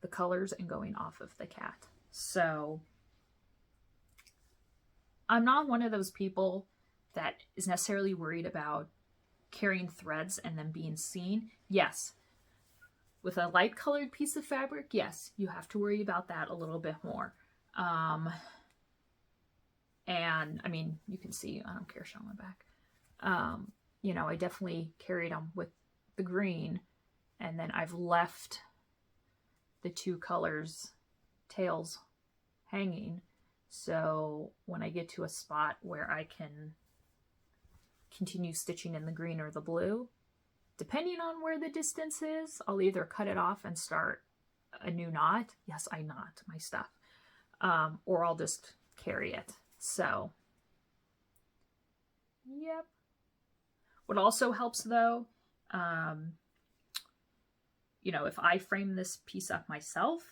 the colors and going off of the cat. So I'm not one of those people that is necessarily worried about carrying threads and them being seen. Yes, with a light colored piece of fabric, yes, you have to worry about that a little bit more. And I mean, you can see, I don't care, show my back. You know, I definitely carried them with the green, and then I've left the two colors tails hanging. So when I get to a spot where I can continue stitching in the green or the blue, depending on where the distance is, I'll either cut it off and start a new knot. Yes, I knot my stuff. Or I'll just carry it. So, yep. What also helps though, you know, if I frame this piece up myself,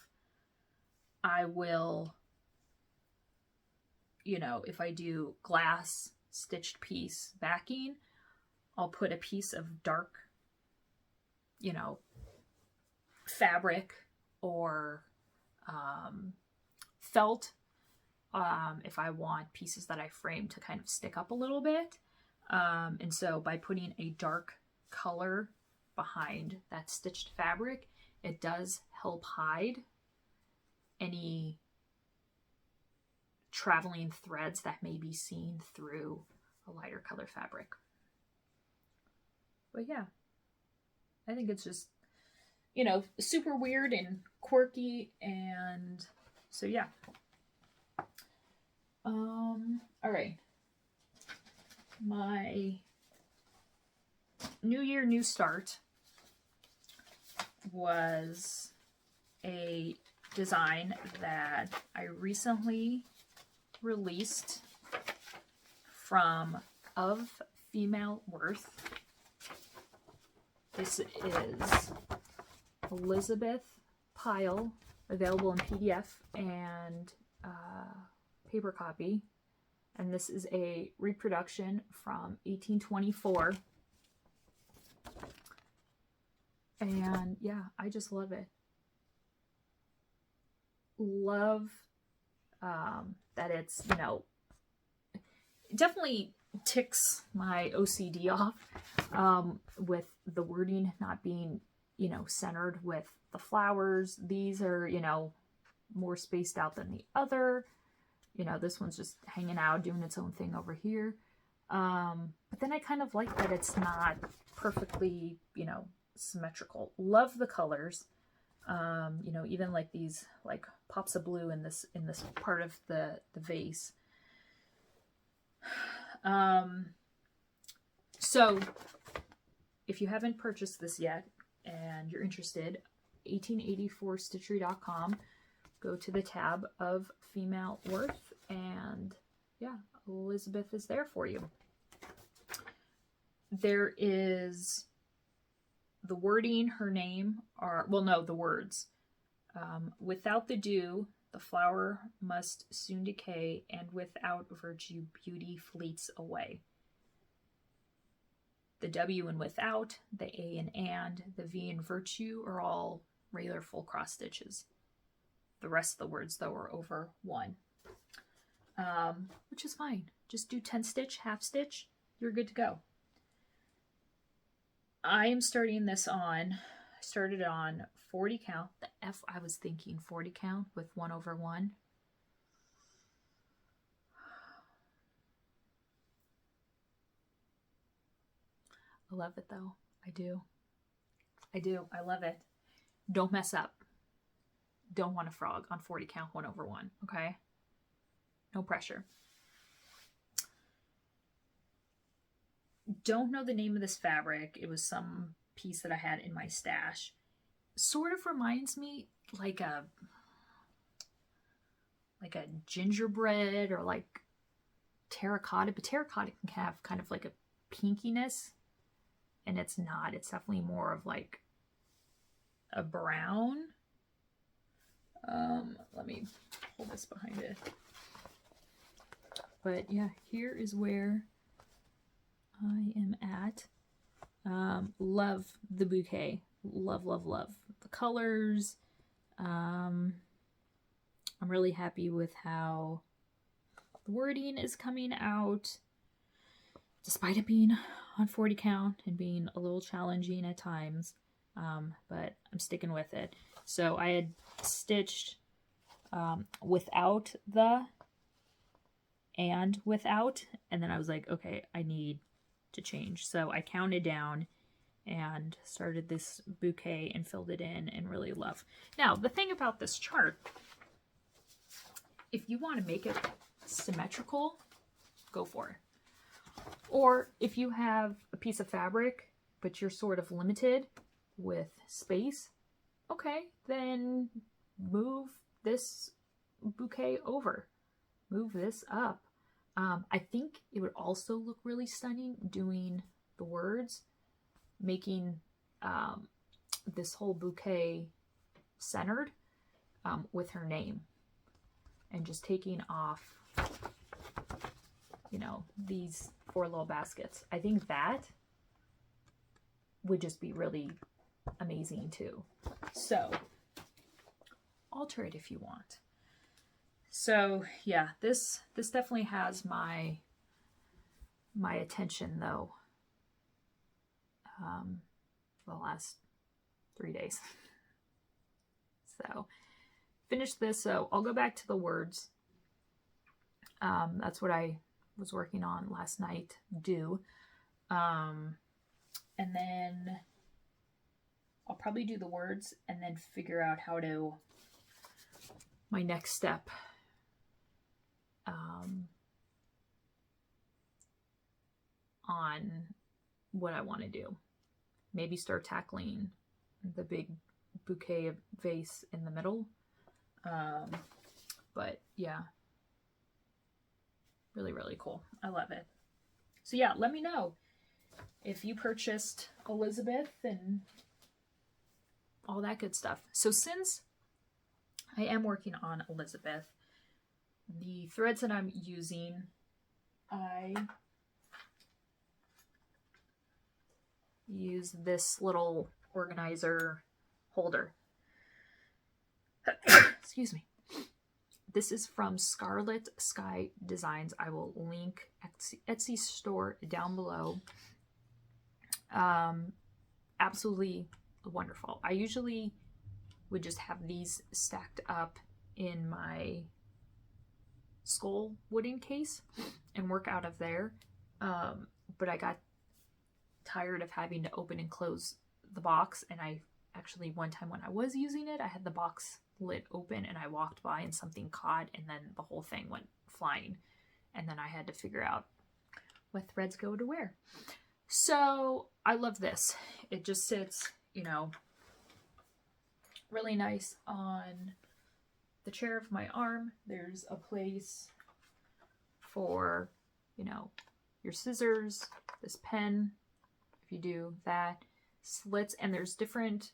I will, you know, if I do glass stitched piece backing, I'll put a piece of dark, you know, fabric or felt if I want pieces that I frame to kind of stick up a little bit. And so by putting a dark color behind that stitched fabric, it does help hide any traveling threads that may be seen through a lighter color fabric. But yeah, I think it's just, you know, super weird and quirky, and so yeah. All right. My New Year, New Start was a design that I recently released from Of Female Worth. This is Elizabeth Pyle, available in PDF and paper copy. And this is a reproduction from 1824. And yeah, I just love it. Love that it's, you know, it definitely ticks my OCD off with the wording not being, you know, centered with the flowers. These are, you know, more spaced out than the other. You know, this one's just hanging out, doing its own thing over here. But then I kind of like that it's not perfectly, you know, symmetrical. Love the colors. You know, even like these like pops of blue in this part of the vase. So if you haven't purchased this yet and you're interested, 1884stitchery.com, go to the tab of Female Worth, and yeah, Elizabeth is there for you. There is the wording, her name, are, well, no, the words. Without the dew, the flower must soon decay, and without virtue, beauty fleets away. The W in without, the A in and, the V in virtue are all regular full cross stitches. The rest of the words, though, are over one, which is fine. Just do 10 stitch, half stitch, you're good to go. I am starting this on, I started on 40 count. The F, I was thinking 40 count with 1/1. I love it though. I do. I love it. Don't mess up. Don't want a frog on 40 count 1/1. Okay? No pressure. Don't know the name of this fabric. It was some piece that I had in my stash. sort of reminds me like a gingerbread or like terracotta, but terracotta can have kind of like a pinkiness, and it's not. It's definitely more of like a brown. Let me hold this behind it. But yeah, here is where I am at. Love the bouquet. Love, love, love the colors. I'm really happy with how the wording is coming out, despite it being on 40 count and being a little challenging at times. But I'm sticking with it. So I had stitched without the and without, and then I was like, okay, I need to change. So I counted down and started this bouquet and filled it in and really love. Now, the thing about this chart, if you want to make it symmetrical, go for it. Or if you have a piece of fabric, but you're sort of limited with space, okay, then move this bouquet over. Move this up. I think it would also look really stunning doing the words, making this whole bouquet centered with her name, and just taking off, you know, these 4 little baskets. I think that would just be really amazing too. So alter it if you want. So yeah, this definitely has my attention though, the last 3 days. So finished this, so I'll go back to the words. That's what I was working on last night, and then I'll probably do the words and then figure out how to, my next step, on what I want to do. Maybe start tackling the big bouquet of vase in the middle. But yeah, really, really cool. I love it. So yeah, let me know if you purchased Elizabeth and all that good stuff. So since I am working on Elizabeth, the threads that I'm using, I use this little organizer holder. Excuse me. This is from Scarlet Sky Designs. I will link Etsy store down below. Absolutely wonderful. I usually would just have these stacked up in my skull wooden case and work out of there. But I got tired of having to open and close the box, and I actually, one time when I was using it, I had the box lid open and I walked by and something caught, and then the whole thing went flying, and then I had to figure out what threads go to where. So I love this. It just sits, you know, really nice on the chair of my arm. There's a place for, you know, your scissors, this pen, if you do that, slits, and there's different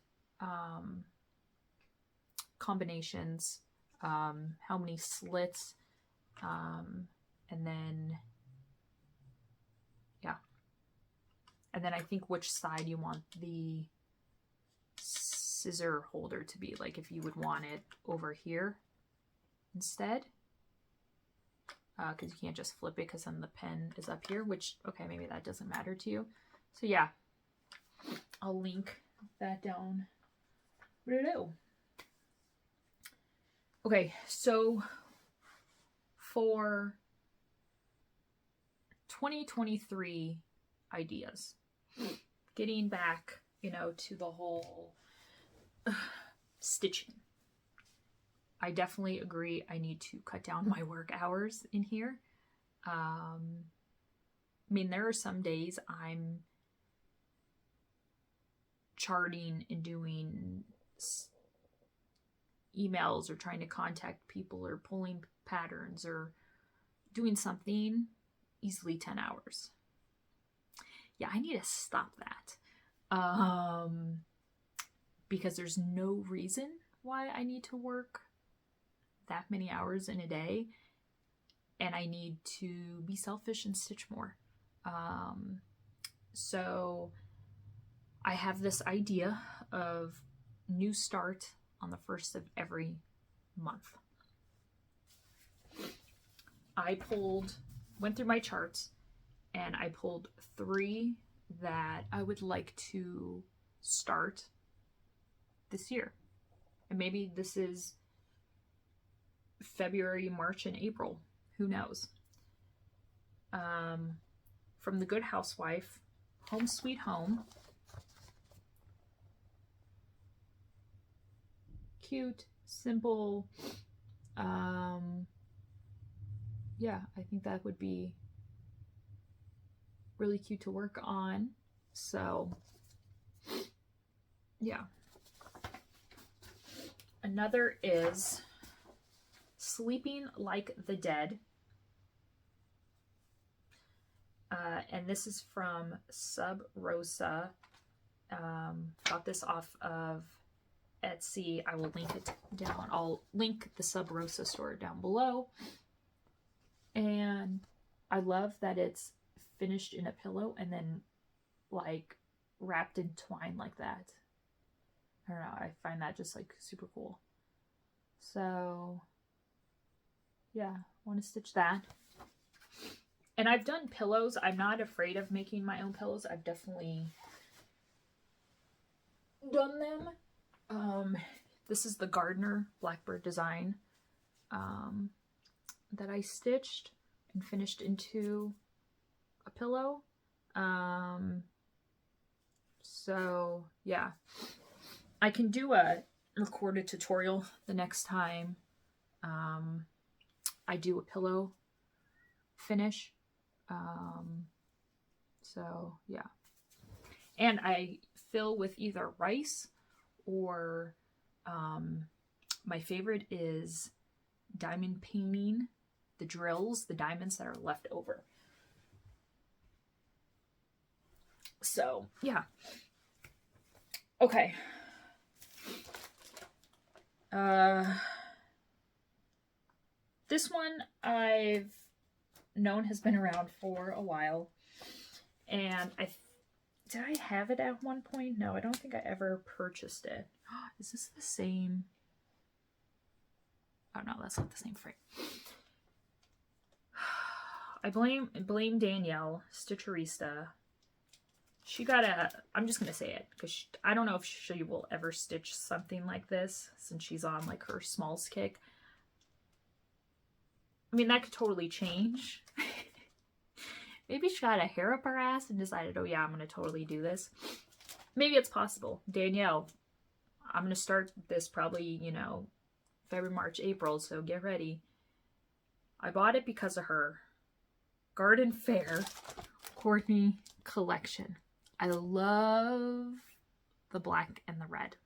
combinations, how many slits, and then yeah, and then I think which side you want the scissor holder to be, like if you would want it over here instead, because you can't just flip it because then the pen is up here, which, okay, maybe that doesn't matter to you. So yeah, I'll link that down below. Okay, so for 2023 ideas, getting back, you know, to the whole stitching, I definitely agree I need to cut down my work hours in here. I mean, there are some days I'm charting and doing emails or trying to contact people or pulling patterns or doing something, easily 10 hours. Yeah, I need to stop that. Because there's no reason why I need to work that many hours in a day, and I need to be selfish and stitch more. So I have this idea of new start on the 1st of every month. I went through my charts, and I pulled 3 that I would like to start this year. And maybe this is February, March, and April. Who knows? From The Good Housewife, Home Sweet Home. Cute, simple. Yeah, I think that would be really cute to work on. So, yeah. Another is Sleeping Like the Dead. And this is from Sub Rosa. Got this off of Etsy. I will link it down. I'll link the Sub Rosa store down below. And I love that it's finished in a pillow and then like wrapped in twine like that. I don't know, I find that just like super cool. So yeah, want to stitch that. And I've done pillows. I'm not afraid of making my own pillows. I've definitely done them. This is the Gardner Blackbird design that I stitched and finished into a pillow. So yeah, I can do a recorded tutorial the next time I do a pillow finish. So yeah, and I fill with either rice or my favorite is diamond painting the drills, the diamonds that are left over. So yeah, okay. This one I've known has been around for a while, and did I have it at one point? No, I don't think I ever purchased it. Is this the same? Oh no, that's not the same frame. I blame Danielle, Stitcherista. She got I'm just gonna say it because I don't know if she will ever stitch something like this since she's on like her smalls kick. I mean, that could totally change. Maybe she got a hair up her ass and decided, oh yeah, I'm gonna totally do this. Maybe it's possible. Danielle, I'm gonna start this probably, you know, February, March, April, so get ready. I bought it because of her. Garden Fair Courtney collection. I love the black and the red.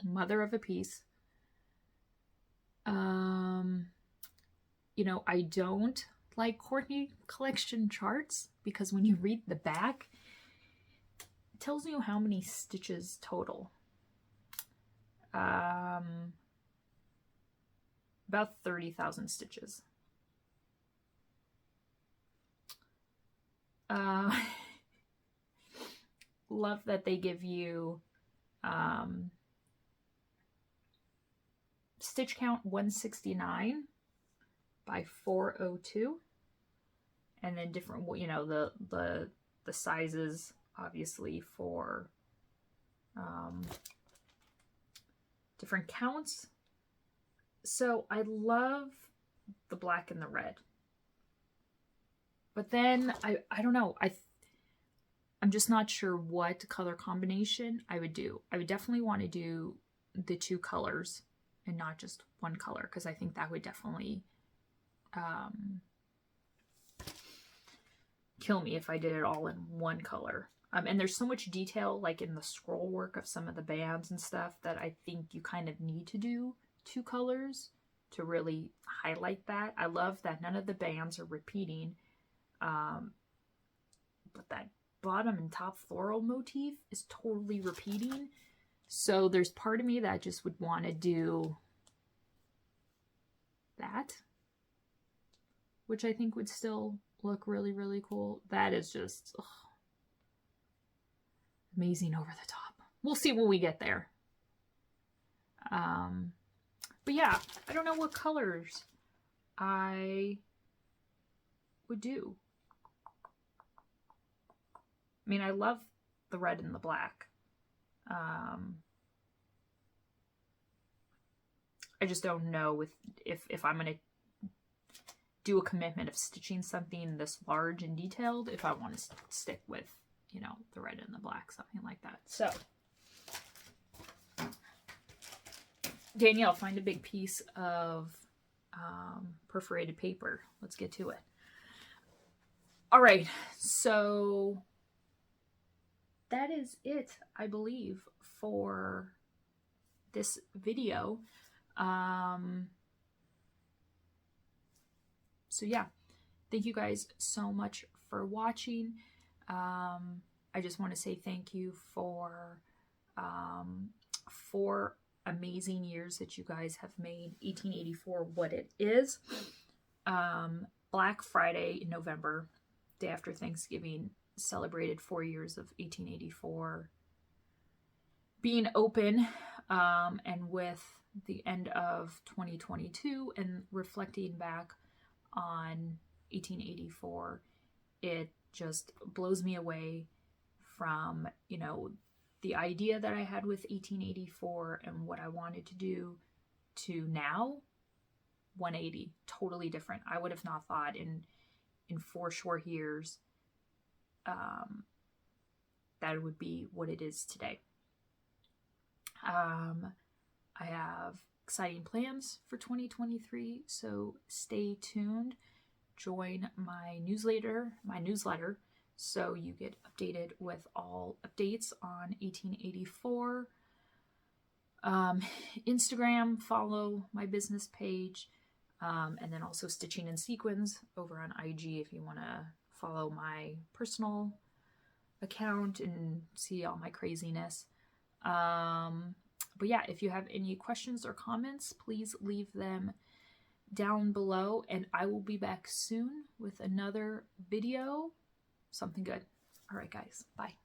Mother of a piece. You know, I don't like Courtney collection charts because when you read the back, it tells you how many stitches total. About 30,000 stitches. Love that they give you stitch count 169 by 402, and then different, you know, the sizes obviously for different counts. So I love the black and the red, but then I don't know, I'm just not sure what color combination I would do. I would definitely want to do the 2 colors and not just one color, because I think that would definitely kill me if I did it all in one color. And there's so much detail, like in the scroll work of some of the bands and stuff, that I think you kind of need to do 2 colors to really highlight that. I love that none of the bands are repeating, but that bottom and top floral motif is totally repeating. So there's part of me that just would want to do that, which I think would still look really, really cool. That is just amazing over the top. We'll see when we get there. But yeah, I don't know what colors I would do. I mean, I love the red and the black. I just don't know if I'm going to do a commitment of stitching something this large and detailed, if I want to stick with, you know, the red and the black, something like that. So, Danielle, find a big piece of perforated paper. Let's get to it. All right, so that is it, I believe, for this video. So yeah, thank you guys so much for watching. I just want to say thank you for 4 amazing years that you guys have made 1884 what it is. Black Friday in November, day after Thanksgiving, celebrated 4 years of 1884 being open, and with the end of 2022 and reflecting back on 1884, it just blows me away from, you know, the idea that I had with 1884 and what I wanted to do to now 180, totally different. I would have not thought in 4 short years that it would be what it is today. I have exciting plans for 2023, so stay tuned. Join my newsletter, so you get updated with all updates on 1884. Instagram, follow my business page, and then also Stitching and Sequins over on IG if you want to follow my personal account and see all my craziness. But yeah, if you have any questions or comments, please leave them down below, and I will be back soon with another video. Something good. All right, guys. Bye.